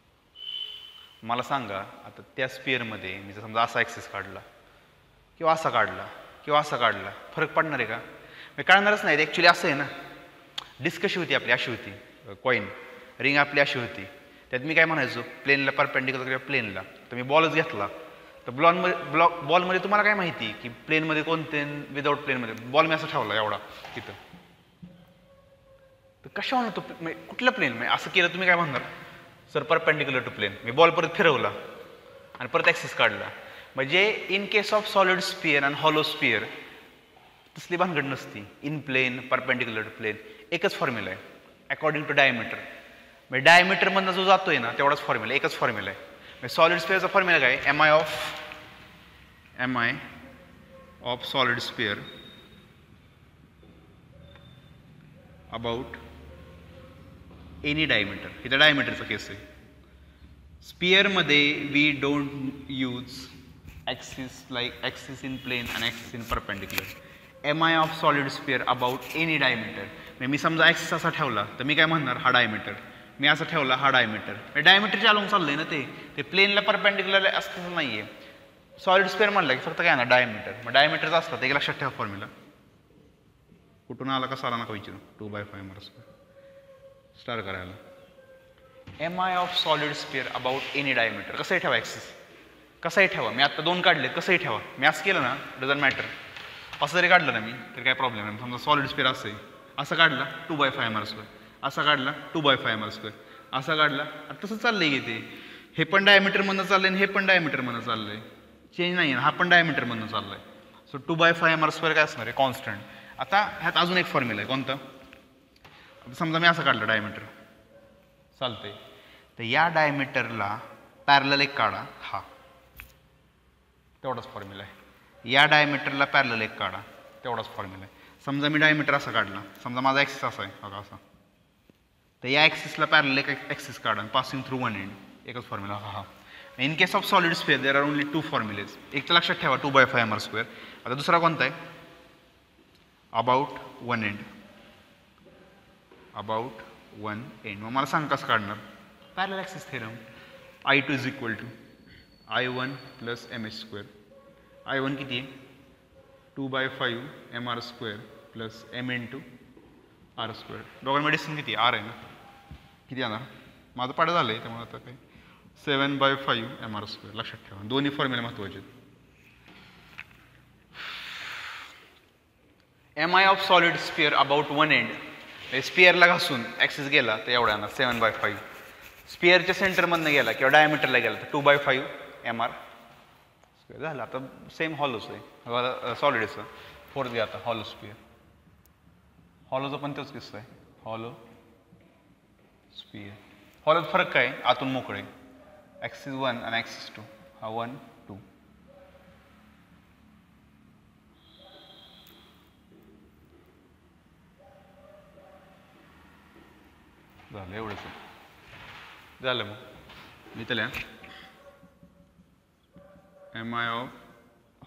मला सांगा, आता त्या स्पिअरमध्ये मी जर समजा असा ॲक्सिस काढला किंवा असा काढला किंवा असा काढला, फरक पडणार आहे का? मी कळणारच नाही. ॲक्च्युली असं आहे ना, डिस्क कशी होती आपली? अशी होती कॉईन. रिंग आपली अशी होती. त्यात मी काय म्हणायचो प्लेनला परपेंडिक्युलर किंवा प्लेनला. तर मी बॉलच घेतला तर बॉलमध्ये तुम्हाला काय माहिती की प्लेनमध्ये कोणते विदाऊट प्लेनमध्ये बॉल मी असा ठेवला एवढा तिथं. तर कशा होणार तो कुठलं प्लेन म्हणजे असं केलं तुम्ही काय म्हणणार सर परपेंडिक्युलर टू प्लेन. मी बॉल परत फिरवला आणि परत ॲक्सिस काढला. म्हणजे in case of solid sphere आणि हॉलो स्पिअर तसली भानगड नसती. In plane perpendicular to plane एकच फॉर्म्युला आहे अकॉर्डिंग टू डायमीटर. म्हणजे डायमीटरमधनं जो जातोय ना तेवढाच फॉर्म्युला एकच फॉर्म्युला आहे. म्हणजे सॉलिड स्पिअरचा फॉर्म्युला काय M I of solid sphere about any diameter. इथं डायमीटरचा केस आहे. स्पिअरमध्ये we don't use axis in plane आणि axis in perpendicular. M I of solid sphere about any diameter. म्हणजे मी समजा ॲक्सिस असा ठेवला तर मी काय म्हणणार हा डायमीटर. मी असं ठेवला हा डायमीटर. म्हणजे डायमीटरच्या अलॉंग चाललंय ना ते प्लेनला परपेंडिक्युलर असं नाही आहे. सॉलिड स्पिअर म्हणलं की फक्त काय ना डायमीटर. मग डायमीटरचा असतं ते लक्षात ठेवा फॉर्म्युला. कुठून आला कसा आला नका विचारू. 2/5 स्टार्ट करायला. M I of solid sphere about any diameter. कसंही ठेवा ॲक्सिस कसंही ठेवा. मी आता 2 काढले कसंही ठेवा. मी असं केलं ना डझंट मॅटर. असं जरी काढलं ना मी तरी काय प्रॉब्लेम नाही. समजा सॉलिड स्पिअर असं आहे असं काढला 2/5 असा काढला 2/5 असा काढला. तसं चाललंय की ते हे पण डायमीटरमधनं चाललंय आणि हे पण डायमीटरमधनं चाललंय. चेंज नाही आहे. हा पण डायमीटरमधनं चाललाय. सो 2/5 काय असणार आहे कॉन्स्टंट. आता ह्यात अजून एक फॉर्म्युला आहे कोणता. समजा मी असं काढलं डायमीटर चालतंय तर या डायमीटरला पॅरलल एक काढा हा तेवढाच फॉर्म्युला आहे. या डायमीटरला पॅरलल एक काढा तेवढाच फॉर्म्युला आहे. समजा मी डायमीटर असा काढला समजा माझा ॲक्सिस असा आहे बघा असा तर या ॲक्सिसला पॅरलल एक ॲक्सिस काढा पासिंग थ्रू वन एंड एकच फॉर्म्युला हा. In case of solid sphere there are only 2 formulas. एक तर लक्षात ठेवा 2/5 आता दुसरा कोणता आहे अबाउट वन एंड. मग मला सांग कसं काढणार parallel axis theorem. I2 is equal to I1 plus mh². I1 किती आहे 2/5 mr² plus m into r². दोघांमध्ये डिस्टन्स किती r आहे ना किती येणार माझं पाडं झालं आहे त्यामुळे आता काय 7/5 mr². लक्षात ठेवा दोन्ही फॉर्म्युले महत्त्वाचे. M I of solid sphere about one end. स्पिअरला घासून ॲक्सिस गेला तर एवढा येणार 7/5. स्पिअरच्या सेंटरमधनं गेला किंवा डायमीटरला गेला तर 2/5 mr² झालं. आता सेम हॉलोच आहे सॉलिडचं. फोर्थ घ्या आता हॉलो स्पिअर. हॉलोचा पण तोच किस्सा आहे हॉलो स्पिअर. हॉलोत फरक काय आतून मोकळे ॲक्सिस 1 आणि ॲक्सिस 2 हा 1 2. झालं एवढंच झालं. मग मी त्याला M I of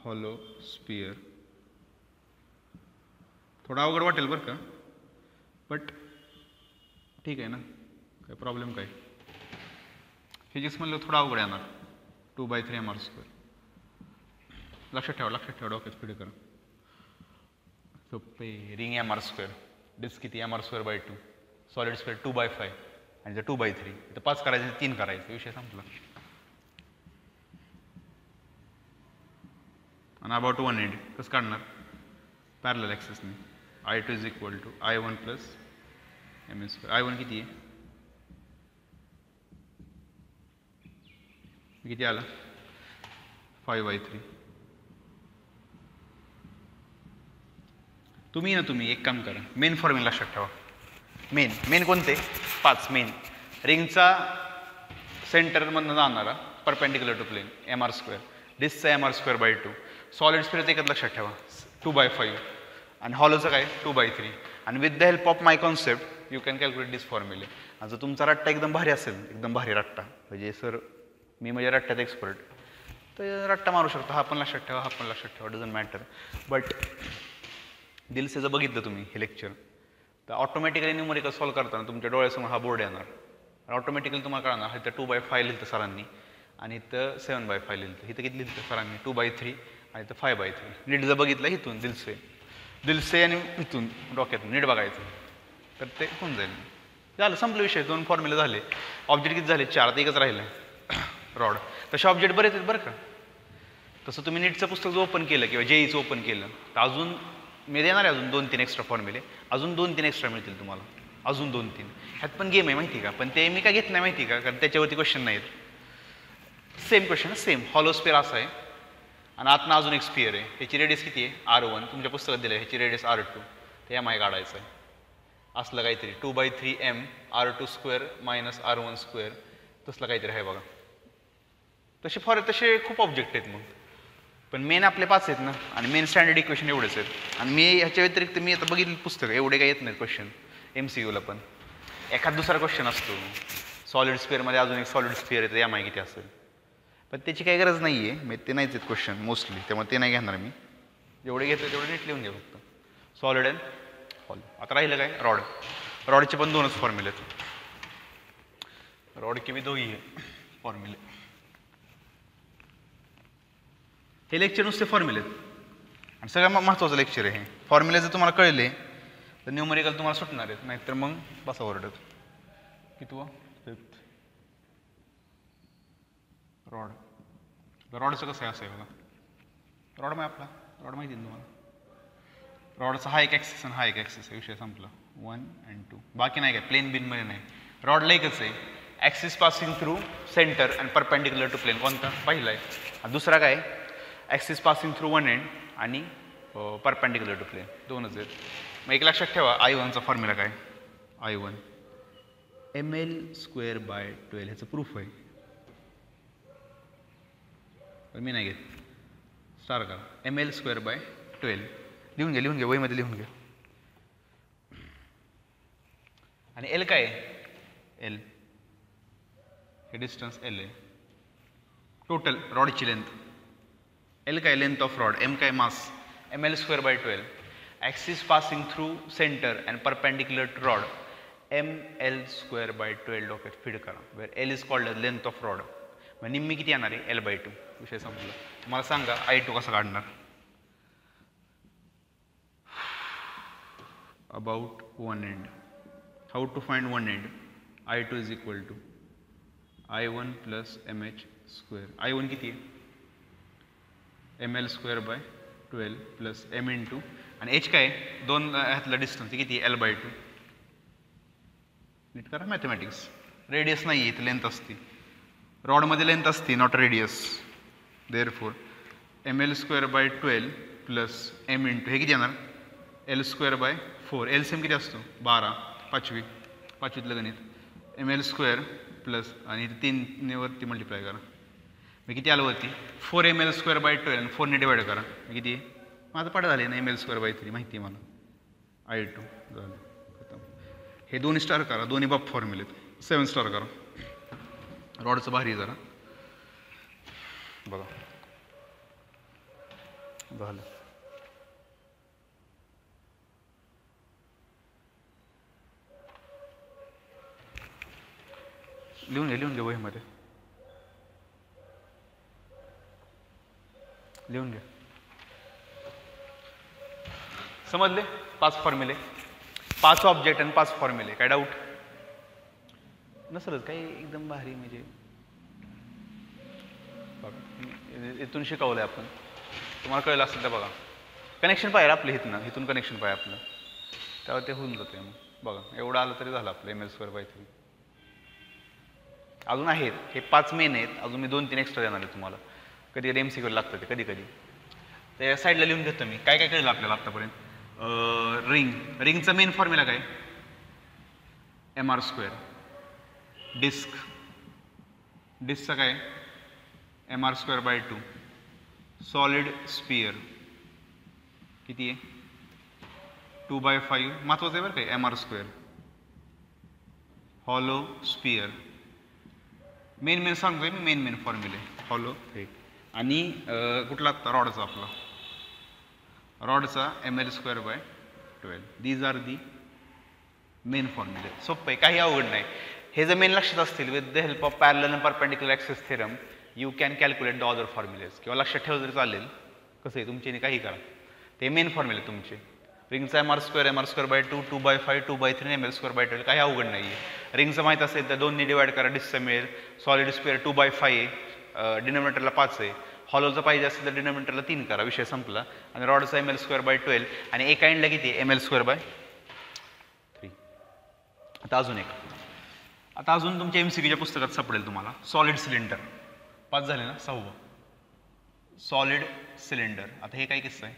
hollow sphere थोडा अवघड वाटेल बरं का बट ठीक आहे ना काय प्रॉब्लेम काय. फिजिक्स म्हणलं थोडा अवघड येणार 2/3 mr². लक्षात ठेवा डोक्यात फिड करा. सोपे रिंग mr². डिस्क किती mr²/2. सॉलिड स्पिअर 2/5 आणि जर 2/3 तर 5 करायचे 3 करायचे विषय संपला. आणि अबाउट वन एंड कसं काढणार पॅरलल ॲक्सिसने. I2 is equal to I1 plus mh². I1 किती आहे किती आला 5/3. तुम्ही एक काम करा मेन फॉर्म्युला लक्षात ठेवा. मेन कोणते 5 मेन. रिंगचा सेंटरमधनं जाणारा परपेंडिक्युलर टू प्लेन mr². डिस्कचा mr²/2. सॉलिड स्पिअरचं एकच लक्षात ठेवा 2/5 आणि हॉलोचं काय 2/3. आणि with the help of my concept you can calculate this फॉर्म्युले. आणि जर तुमचा रट्टा एकदम भारी असेल एकदम भारी रट्टा म्हणजे सर मी म्हणजे रट्ट्यात एक्सपर्ट तर रट्टा मारू शकतो. हा पण लक्षात ठेवा डझंट मॅटर. बट दिलसेचं बघितलं तुम्ही हे लेक्चर तर ऑटोमॅटिकली न्यूमरिकल सॉल्व करताना तुमच्या डोळ्यासमोर हा बोर्ड येणार. ऑटोमॅटिकली तुम्हाला कळणार इथं 2/5 लिहिलं सरांनी आणि इथं 7/5 लिहिलं. इथं किती लिहिलं सरांनी 2/3 आणि इथं 5/3. नीट जर बघितलं इथून दिलसे आणि इथून डोक्यातून नीट बघायचं तर ते होऊन जाईल. झालं, संपलं विषय. 2 फॉर्म्युले झाले. ऑब्जेक्ट किती झाले? 4. आता एकच राहिलं रॉड. तसे ऑब्जेक्ट बरेच आहेत बरं का. तसं तुम्ही नीटचं पुस्तक जर ओपन केलं किंवा जेईचं ओपन केलं तर अजून मी देणार आहे अजून 2-3 एक्स्ट्रा फॉर्म्युले. अजून 2-3 एक्स्ट्रा मिळतील तुम्हाला. अजून 2-3. ह्यात पण गेम आहे माहिती का. पण ते मी काय घेत नाही माहिती का, कारण त्याच्यावरती क्वेश्चन नाहीत. Same question, same hollow spare असा आहे आणि आतनं अजून एक स्पिअर आहे. ह्याची रेडियस किती आहे? R1. तुमच्या पुस्तकात दिलं आहे ह्याची रेडियस R2. ते MI काढायचं आहे. असलं काहीतरी 2/3m R2² - R1². तसलं काहीतरी आहे बघा. तसे खूप ऑब्जेक्ट आहेत मग. पण मेन आपले 5 आहेत ना, आणि मेन स्टँडर्ड इक्वेशन एवढेच आहेत. आणि मी ह्याच्या व्यतिरिक्त मी आता बघितलं पुस्तक एवढे काही येत नाहीत क्वेश्चन. MCQला पण एखाद दुसरा क्वेश्चन असतो. सॉलिड स्पेअरमध्ये अजून एक सॉलिड स्पेअर आहे, तर MI किती असेल. पण त्याची काही गरज नाही आहे. मी ते नाहीच आहेत क्वेश्चन मोस्टली, त्यामुळे ते नाही घेणार मी. जेवढे घेतो तेवढे नीट लिहून घ्या फक्त. Solid and hollow. आता राहिलं काय? रॉड. रॉडचे पण 2च फॉर्म्युले आहेत. रॉड के भी 2 ही आहे फॉर्म्युले. हे लेक्चर नुसते फॉर्म्युले आहेत आणि सगळ्यात महत्त्वाचं लेक्चर आहे हे. फॉर्म्युले जर तुम्हाला कळले तर न्यूमरिकल तुम्हाला सुटणार आहेत, नाहीतर मग बसा ओरडत. कितवं? 5th. रॉड. रॉडचं कसं आहे असं आहे बघा. रॉड मग आपला रॉड माहिती आहे तुम्हाला. रॉडचा हा एक ॲक्सिस आणि हा एक ॲक्सिस आहे. विषय संपला. 1 and 2. बाकी नाही काय, प्लेन बिनमध्ये नाही. रॉडला एकच आहे, axis passing through centre and perpendicular to plane. कोणता? पहिला आहे. आणि दुसरा काय? Axis passing through one end आणि परपेंडिक्युलर टू प्लेन. 2च आहेत. मग एक लक्षात ठेवा, I1चा फॉर्म्युला काय? I1 ml²/12. ह्याचं प्रूफ आहे. पण मी नाही घेत. स्टार करा. ml²/12. लिहून घ्या वहीमध्ये लिहून घ्या. आणि L काय आहे? L हे डिस्टन्स L आहे. टोटल रॉडची लेंथ. L काय? Length of rod. M काय? Mass. ml²/12. Axis passing through centre and perpendicular to rod. ml²/12 डोक्यात फीड करा. Where L is called length of rod. मग निम्मी किती येणार आहे? L/2. विषय संपला. मला सांगा I2 कसा काढणार? About one end. How to find one end? I2 is equal to I1 + mh². I1 किती आहे? ml²/12 प्लस m इंटू आणि h काय? 2 ह्यातलं डिस्टन्स किती? L/2. नीट करा मॅथमॅटिक्स. रेडियस नाही आहे, इथं लेंथ असते. रॉडमध्ये लेंथ असते, not radius. Therefore ml²/12 plus m into हे किती येणार? L²/4. LCM किती असतो? 12. 5वीतलं गणित. ml² प्लस आणि 3 वरती मल्टिप्लाय करा. मी किती आलं वरती? 4 ml²/12 आणि 4 ने डिवाइड करा. किती? माझं पाठ झाले ना ml²/3 माहिती आहे मला. I2 झालं खतम. हे 2 स्टार करा. दोन्ही बाप फॉर्म्युलेत. 7 स्टार करा. रॉडचं भारी जरा बघा. झालं. लिहून घ्या वहीमध्ये. लिहून घ्या. समजले? 5 फॉर्म्युले, 5 ऑब्जेक्ट आणि 5 फॉर्म्युले. काय डाऊट नसलच काही? एकदम भारी. म्हणजे बघा इथून शिकवलंय आपण, तुम्हाला कळलं असेल तर बघा. कनेक्शन पाहिजे आपलं इथून कनेक्शन पाहिजे आपलं, त्यावर ते होऊन जाते. मग बघा एवढं आलं तरी झालं आपलं ml²/3. अजून आहेत हे 5 मेन आहेत. अजून मी 2-3 एक्स्ट्रा देणार आहे तुम्हाला. कधी कधी MCQ लागतं ते, कधी ते साईडला लिहून घेतो मी. काय काय कळलं आपल्याला आत्तापर्यंत? रिंगचा मेन फॉर्म्युला काय? mr². डिस्कचा काय? mr²/2. सॉलिड स्पियर किती आहे? 2/5. महत्वाचं आहे बरं काय? mr². हॉलो स्पियर मेन सांगतोय मी. मेन फॉर्म्युले हॉलो हे. आणि कुठला रॉडचा? आपला रॉडचा ml²/12. These are the main फॉर्म्युले. सोपं आहे, काही अवघड नाही. हे जर मेन लक्षात असतील, with the help of parallel and perpendicular axis theorem you can calculate the other formulas. किंवा लक्षात ठेवलं तरी चालेल. कसं आहे तुमचे काही करा. ते मेन फॉर्म्युले तुमचे. रिंगचा mr² 2/5 2/3 ml²/12 काही अवघड नाही आहे. रिंगचं माहीत असेल तर 2ने डिवाइड करा, डिस्कचं मिळेल. सॉलिड स्क्वेअर 2/5 आहे, डिनोमिनेटरला 5 आहे. हॉलोचं पाहिजे असेल तर डिनोमिनेटरला 3 करा, विषय संपला. आणि रॉडचा ml²/12 आणि एका एंडला किती आहे ml²/3. आता अजून एक, आता अजून तुमच्या MCQच्या पुस्तकात सापडेल तुम्हाला सॉलिड सिलेंडर. 5 झाले ना, 6वं सॉलिड सिलेंडर. आता हे काय किस्सा आहे,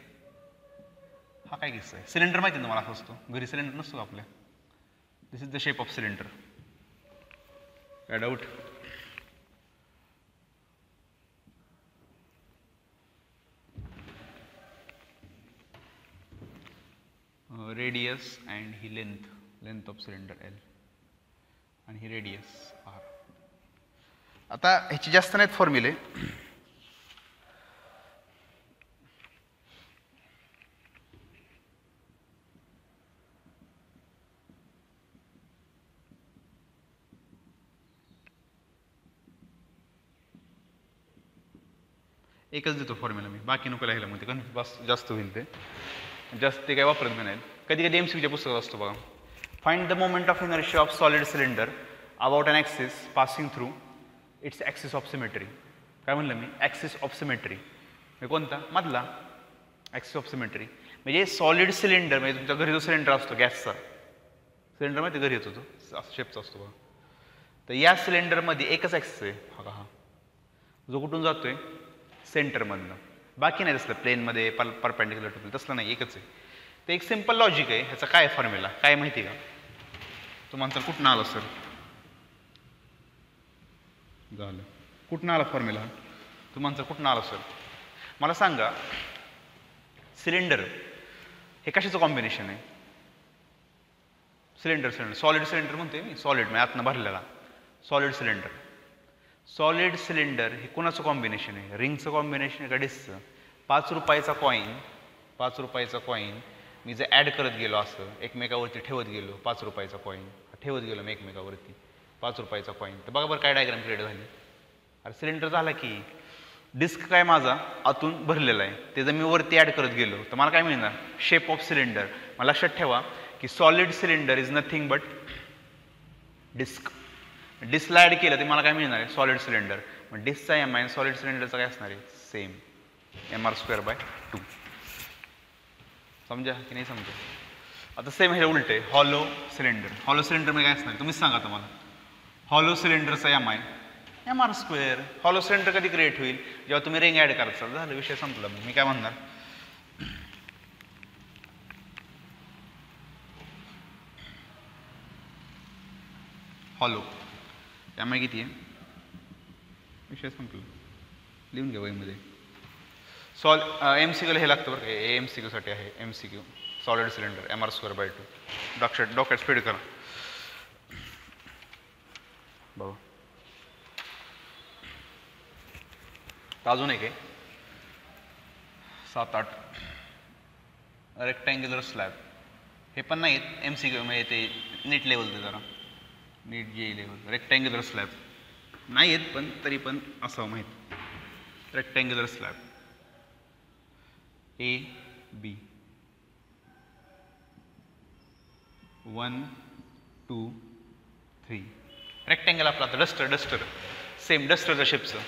हा काय किस्सा आहे. सिलेंडर माहिती आहे तुम्हाला असं असतो, घरी सिलेंडर नसतो आपल्या. This is the shape of cylinder. काय डाऊट? रेडियस अँड ही लेंथ ऑफ सिलेंडर L आणि ही रेडियस R. आता ह्याची जास्त नाहीत फॉर्म्युले. एकच देतो फॉर्म्युला मी, बाकी नको लिहायला, मध्ये कारण बस जास्त होईल जास्त ते काय वापरत नाही. कधी कधी MCQच्या पुस्तकात असतो बघा, find the moment of inertia of solid cylinder about an axis passing through its axis of symmetry. काय म्हणलं मी, ॲक्सिस ऑफ सिमेट्री म्हणजे कोणता, मधला ॲक्सिस ऑफ सिमेट्री. म्हणजे सॉलिड सिलेंडर म्हणजे तुमच्या घरी जो सिलेंडर असतो गॅसचा सिलेंडर माहिती घरी येतो तो शेपचा असतो बघा. तर या सिलेंडरमध्ये एकच ॲक्सिस आहे, हा जो कुठून जातोय सेंटरमधनं. बाकी नाही तसलं प्लेनमध्ये परपेंडिक्युलर टू प्लेन तसलं नाही, एकच आहे. तर एक सिम्पल लॉजिक आहे ह्याचा. काय फॉर्म्युला काय माहिती का तुम्हाला, कुठनं आलं सर, झालं कुठनं आला फॉर्म्युला तुम्हाला, कुठनं आलं सर मला सांगा. सिलेंडर हे कशाचं कॉम्बिनेशन आहे, सिलेंडर सॉलिड सिलेंडर म्हणते मी, सॉलिड म्हणजे आतनं भरलेला सॉलिड सिलेंडर. सॉलिड सिलेंडर हे कोणाचं कॉम्बिनेशन आहे, रिंगचं कॉम्बिनेशन आहे का डिस्कचं. 5 रुपयाचा कॉईन मी जर ॲड करत गेलो असं एकमेकावरती ठेवत गेलो, 5 रुपयाचा कॉईन ठेवत गेलो मी एकमेकावरती 5 रुपयाचा कॉईन, तर बघा बरं काय डायग्राम क्रिएट झाली. अरे सिलेंडर झाला की डिस्क काय माझा आतून भरलेला आहे, ते जर मी वरती ॲड करत गेलो तर मला काय मिळणार, शेप ऑफ सिलेंडर. मला लक्षात ठेवा की solid cylinder is nothing but disc. डिस्कला ॲड केलं तर मला काय मिळणार आहे, सॉलिड सिलेंडर. मग डिस्कचा MI सॉलिड सिलेंडरचा काय असणार आहे, सेम mr²/2. समजा की नाही समजा. आता सेम हे उलट आहे, हॉलो सिलेंडर. हॉलो सिलेंडर मध्ये काय असणार आहे तुम्हीच सांगा तुम्हाला. हॉलो सिलेंडरचा MI mr². हॉलो सिलेंडर कधी क्रिएट होईल, जेव्हा तुम्ही रिंग ॲड कराल. झालं, विषय संपला. मी काय म्हणणार, हॉलो MI किती आहे, विषय संपला. लिहून घ्या वहीमध्ये. MCQला हे लागतं बरं का, MCQसाठी आहे MCQ. Solid cylinder mr²/2. डॉक्यात स्पीड करा बाबा. अजून एक आहे 7-8 रेक्टँग्युलर स्लॅब. हे पण नाहीत MCQ म्हणजे ते नीट लेवलचं जरा नीट जे लेवल. रेक्टँग्युलर स्लॅब नाही आहेत पण तरी पण असावं माहीत. Rectangular slab AB 1 2 3. रेक्टँगल आपला आता डस्टर सेम डस्टरच्या शेपचं.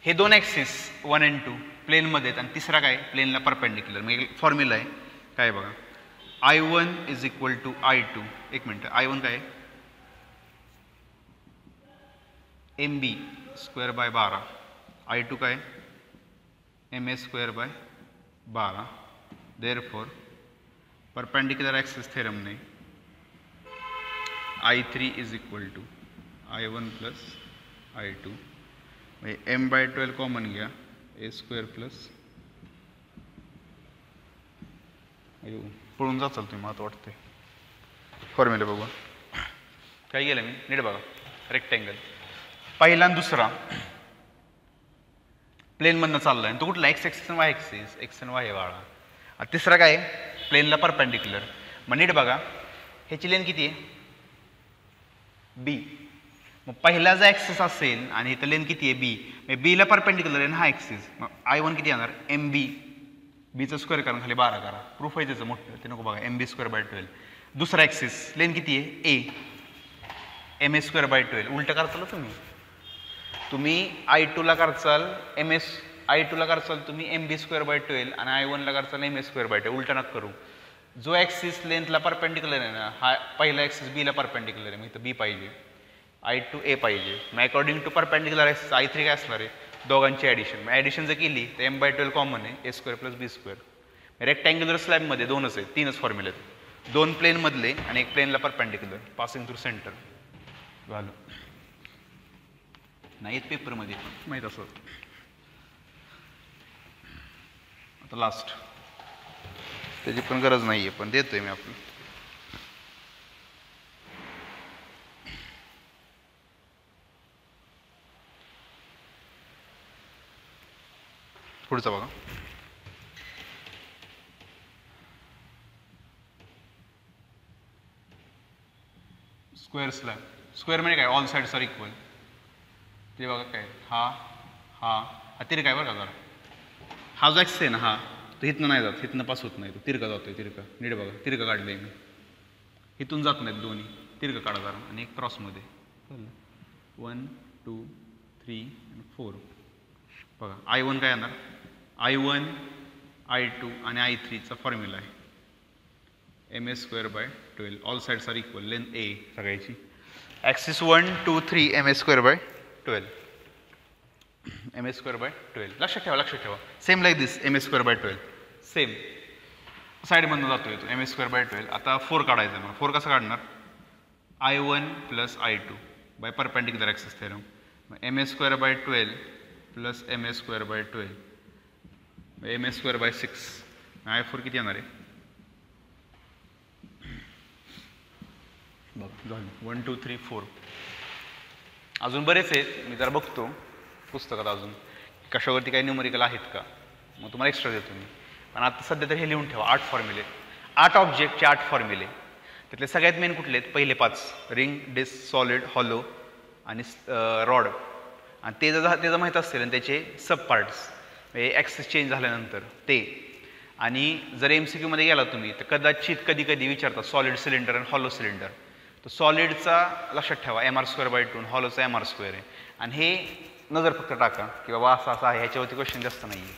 हे 2 ॲक्सिस 1 and 2 प्लेनमध्ये आहेत आणि तिसरा काय प्लेनला परपेंडिक्युलर. मग एक फॉर्म्युला आहे काय बघा, I1 = I2. एक मिनटं, I1 काय MB²/12, I2 काय MA²/12. देअरफॉर परपेंडिक्युलर ॲक्सिस थेरमने I3 = I1 + I2. म्हणजे M/12 कॉमन घ्या, A² + अयो पळून जाचाल तुम्ही, मला वाटते फॉर्म्युला बघा काय गेलं मी नीट बघा. रेक्टँगल पहिला आणि दुसरा प्लेनमधनं चालला आहे. तो कुठला एक्स ॲक्सिस आणि वाय ॲक्सिस, एक्स आणि वाय आहे बाळा. तिसरा काय प्लेनला परपेंडिक्युलर. मग नीट बघा ह्याची लेन किती आहे B. मग पहिला जर ॲक्सिस असेल आणि इथं लेन किती आहे B, म्हणजे Bला परपेंडिक्युलर आहे हा ॲक्सिस. मग I1 किती येणार MB बीचं स्क्वेअर करा खाली 12 करा. प्रूफ आहे त्याचं मोठं, ते नको बघा. MB²/12. दुसरा ॲक्सिस लेन किती आहे? A. MA²/12. उलटं करताल तुम्ही I2ला करचाल I2ला करचाल तुम्ही MB²/12 आणि I1 ला करचाल MA²/12. उलटा नका करू. जो ॲक्सिस लेंथला परपेंडिक्युलर आहे ना, हा पहिला ॲक्सिस बीला परपेंडिक्युलर आहे. मग इथं बी पाहिजे, I2 A पाहिजे. मग according to perpendicular axis I3 काय असणार आहे? दोघांची ॲडिशन. मग ॲडिशन जर केली तर M/12 कॉमन आहे, A² + B². रेक्टँग्युलर स्लॅबमध्ये दोनच आहेत, तीनच फॉर्म्युले आहेत. 2 प्लेनमधले आणि 1 प्लेनला परपेंडिक्युलर पासिंग थ्रू सेंटर. झालं नाही येत पेपरमध्ये माहीत असं. आता लास्ट त्याची पण गरज नाही आहे, पण देतोय मी आपलं. पुढचं बघा. Square slab. स्क्वेअर म्हणजे काय? All sides are equal. ते बघा काय, हा तिरका आहे बरं का जरा. हा जो ॲक्सिस आहे ना, हा तो इथनं नाही जात, इथनं पास होत नाही, तो तिरका जातोय. तिरका नीट बघा, तिरका काढलंय मी. इथून जात नाहीत दोन्ही, तिरका काढा जरा. आणि एक क्रॉसमध्ये 1 2 3 आणि 4. बघा I1 काय येणार? I1 I2 आणि I3चा फॉर्म्युला आहे MA²/12. All sides are equal. Length A सगळ्याची. Axis 1 2 3 MA²/12. MA²/12. लक्षात ठेवा. Same like this MA²/12. Same साईडमधून जातोय तो MA²/12. आता 4 काढायचा. मग 4 कसं काढणार? I1 + I2 bye perpendicular axis theorem. MA²/12 + MA²/12 MA²/6. I4 किती येणार आहे? बघ झालं 1 2 3 4. अजून बरेच आहेत, मी जरा बघतो पुस्तकात अजून कशावरती काही न्यूमरिकल आहेत का, मग तुम्हाला एक्स्ट्रा देतो मी. पण आता सध्या तर हे लिहून ठेवा. 8 फॉर्म्युले, 8 ऑब्जेक्टचे 8 फॉर्म्युले. त्यातले सगळ्यात मेन कुठले आहेत? पहिले 5 रिंग, डिस्क, सॉलिड, हॉलो आणि रॉड. आणि ते जर त्याचं माहीत असेल आणि त्याचे सब पार्ट्स म्हणजे ॲक्सिस चेंज झाल्यानंतर ते. आणि जर MCQमध्ये गेला तुम्ही तर कदाचित कधी कधी विचारतात सॉलिड सिलेंडर आणि हॉलो सिलेंडर. तर सॉलिडचा लक्षात ठेवा MR²/2, हॉलोचा MR² आहे. आणि हे नजर फक्त टाका की बाबा असं आहे, ह्याच्यावरती क्वेश्चन जास्त नाही आहे,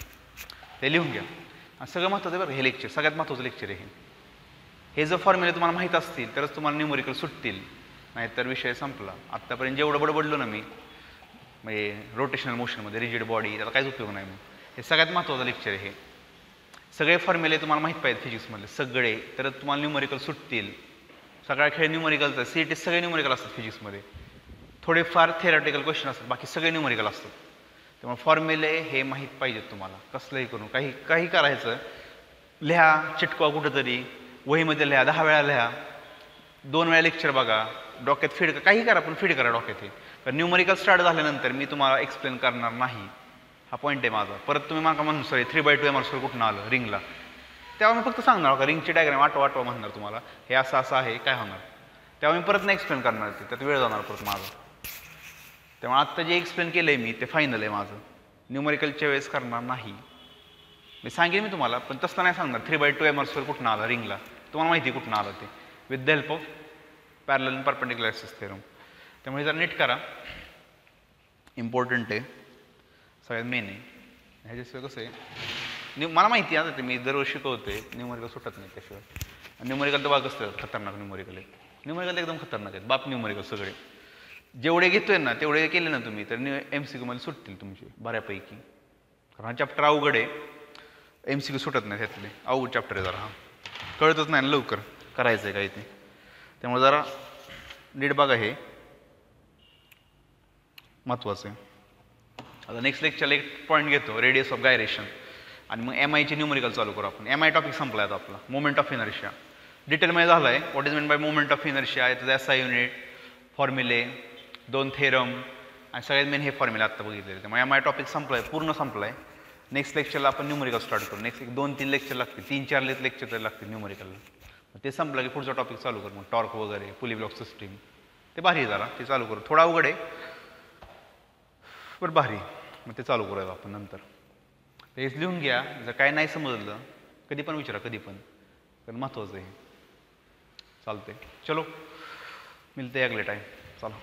ते लिहून घ्या. आणि सगळं महत्त्वाचं आहे बरं, हे लेक्चर सगळ्यात महत्त्वाचं लेक्चर आहे हे जर फॉर्म्युले तुम्हाला माहीत असतील तरच तुम्हाला न्यूमरिकल सुटतील, नाहीतर विषय संपला. आत्तापर्यंत जेवढं बडबडलो ना मी म्हणजे रोटेशनल मोशनमध्ये रिजिड बॉडी, त्याला काहीच उपयोग नाही. मग हे सगळ्यात महत्त्वाचं लेक्चर आहे. हे सगळे फॉर्म्युले तुम्हाला माहीत पाहिजेत फिजिक्समधले सगळे, तर तुम्हाला न्यूमरिकल सुटतील. सगळा खेळ न्यूमरिकलचा. CET सगळे न्यूमरिकल असतात फिजिक्समध्ये. थोडेफार थेरॉटिकल क्वेश्चन असतात, बाकी सगळे न्यूमरिकल असतात. त्यामुळे फॉर्म्युले हे माहीत पाहिजेत तुम्हाला. कसलंही करून काही करायचं, लिहा, चिटकवा कुठंतरी, वहीमध्ये लिहा, 10 वेळा लिहा, 2 वेळा लेक्चर बघा, डोक्यात फीड काही करा, पण फीड करा डोक्यात. हे तर न्यूमरिकल स्टार्ट झाल्यानंतर मी तुम्हाला एक्सप्लेन करणार नाही, हा पॉईंट आहे माझा. परत तुम्ही माका म्हणून सॉरी 3/2 MR² कुठून आलं रिंगला, तेव्हा मी फक्त सांगणार का रिंगची डायग्राम वाटवा म्हणणार तुम्हाला, हे असं आहे काय होणार. तेव्हा मी परत नाही एक्सप्लेन करणार, ते त्यात वेळ जाणार परत माझा. तेव्हा आत्ता जे एक्सप्लेन केलं आहे मी ते फायनल आहे माझं. न्यूमरिकलच्या वेळेस करणार नाही. मी सांगेन मी तुम्हाला, पण तसं नाही सांगणार 3/2 MR² कुठून आला रिंगला, तुम्हाला माहिती आहे कुठून आलं ते, with the help of parallel and perpendicular axis theorem. त्यामुळे जर नीट करा, इम्पॉर्टंट आहे, सगळ्यात मेन आहे. ह्याच्याशिवाय कसं आहे मला माहिती आहे, आता ते मी दरवर्षी शिकवते, न्यूमरिकल सुटत नाही त्याशिवाय. न्यूमरिकल तर बाग असतं खतरनाक. न्यूमरिकल न्यूमरिकल एकदम खतरनाक आहेत, बाप न्यूमरिकल सगळे. जेवढे घेतोय ना तेवढे केले ना तुम्ही तर MCQमध्ये सुटतील तुमचे बऱ्यापैकी. कारण हा चॅप्टर अवघड आहे, MCQ सुटत नाही त्यातले, अवघड चॅप्टर आहे जरा. हा कळतच नाही ना लवकर करायचं आहे काही ते, त्यामुळे जरा नीट बघा, हे महत्त्वाचं आहे. आता नेक्स्ट लेक्चरला एक पॉईंट घेतो, रेडियस ऑफ गायरेशन. आणि मग MIचे न्यूमरिकल चालू करू आपण. MI टॉपिक संपला आहे आपला. मोमेंट ऑफ इनर्शिया डिटेलमध्ये झाला आहे. What is main bye moment of inertia, याचं SI युनिट, फॉर्म्युले, 2 थेरम आणि सगळ्यात मेन हे फॉर्म्युला आत्ता बघितलेले. त्यामुळे MI टॉपिक संपला आहे, पूर्ण संपला आहे. नेक्स्ट लेक्चरला आपण न्यूमरिकल स्टार्ट करू. नेक्स्ट 2-3 लेक्चर लागतील, 3-4 लेक्चर तरी लागतील न्यूमरिकलला. ते संपलं की पुढचा टॉपिक चालू करू. मग टॉर्क वगैरे, पुली ब्लॉक सिस्टीम, ते भारी झाला, ते चालू करू. थोडा अवघड आहे पण भारी, मग ते चालू करूया आपण नंतर. हेच लिहून घ्या. जर काय नाही समजलं कधी पण विचारा, कधी पण, कारण महत्त्वाचं आहे. चालते, चलो मिलते अगले टाइम. चला.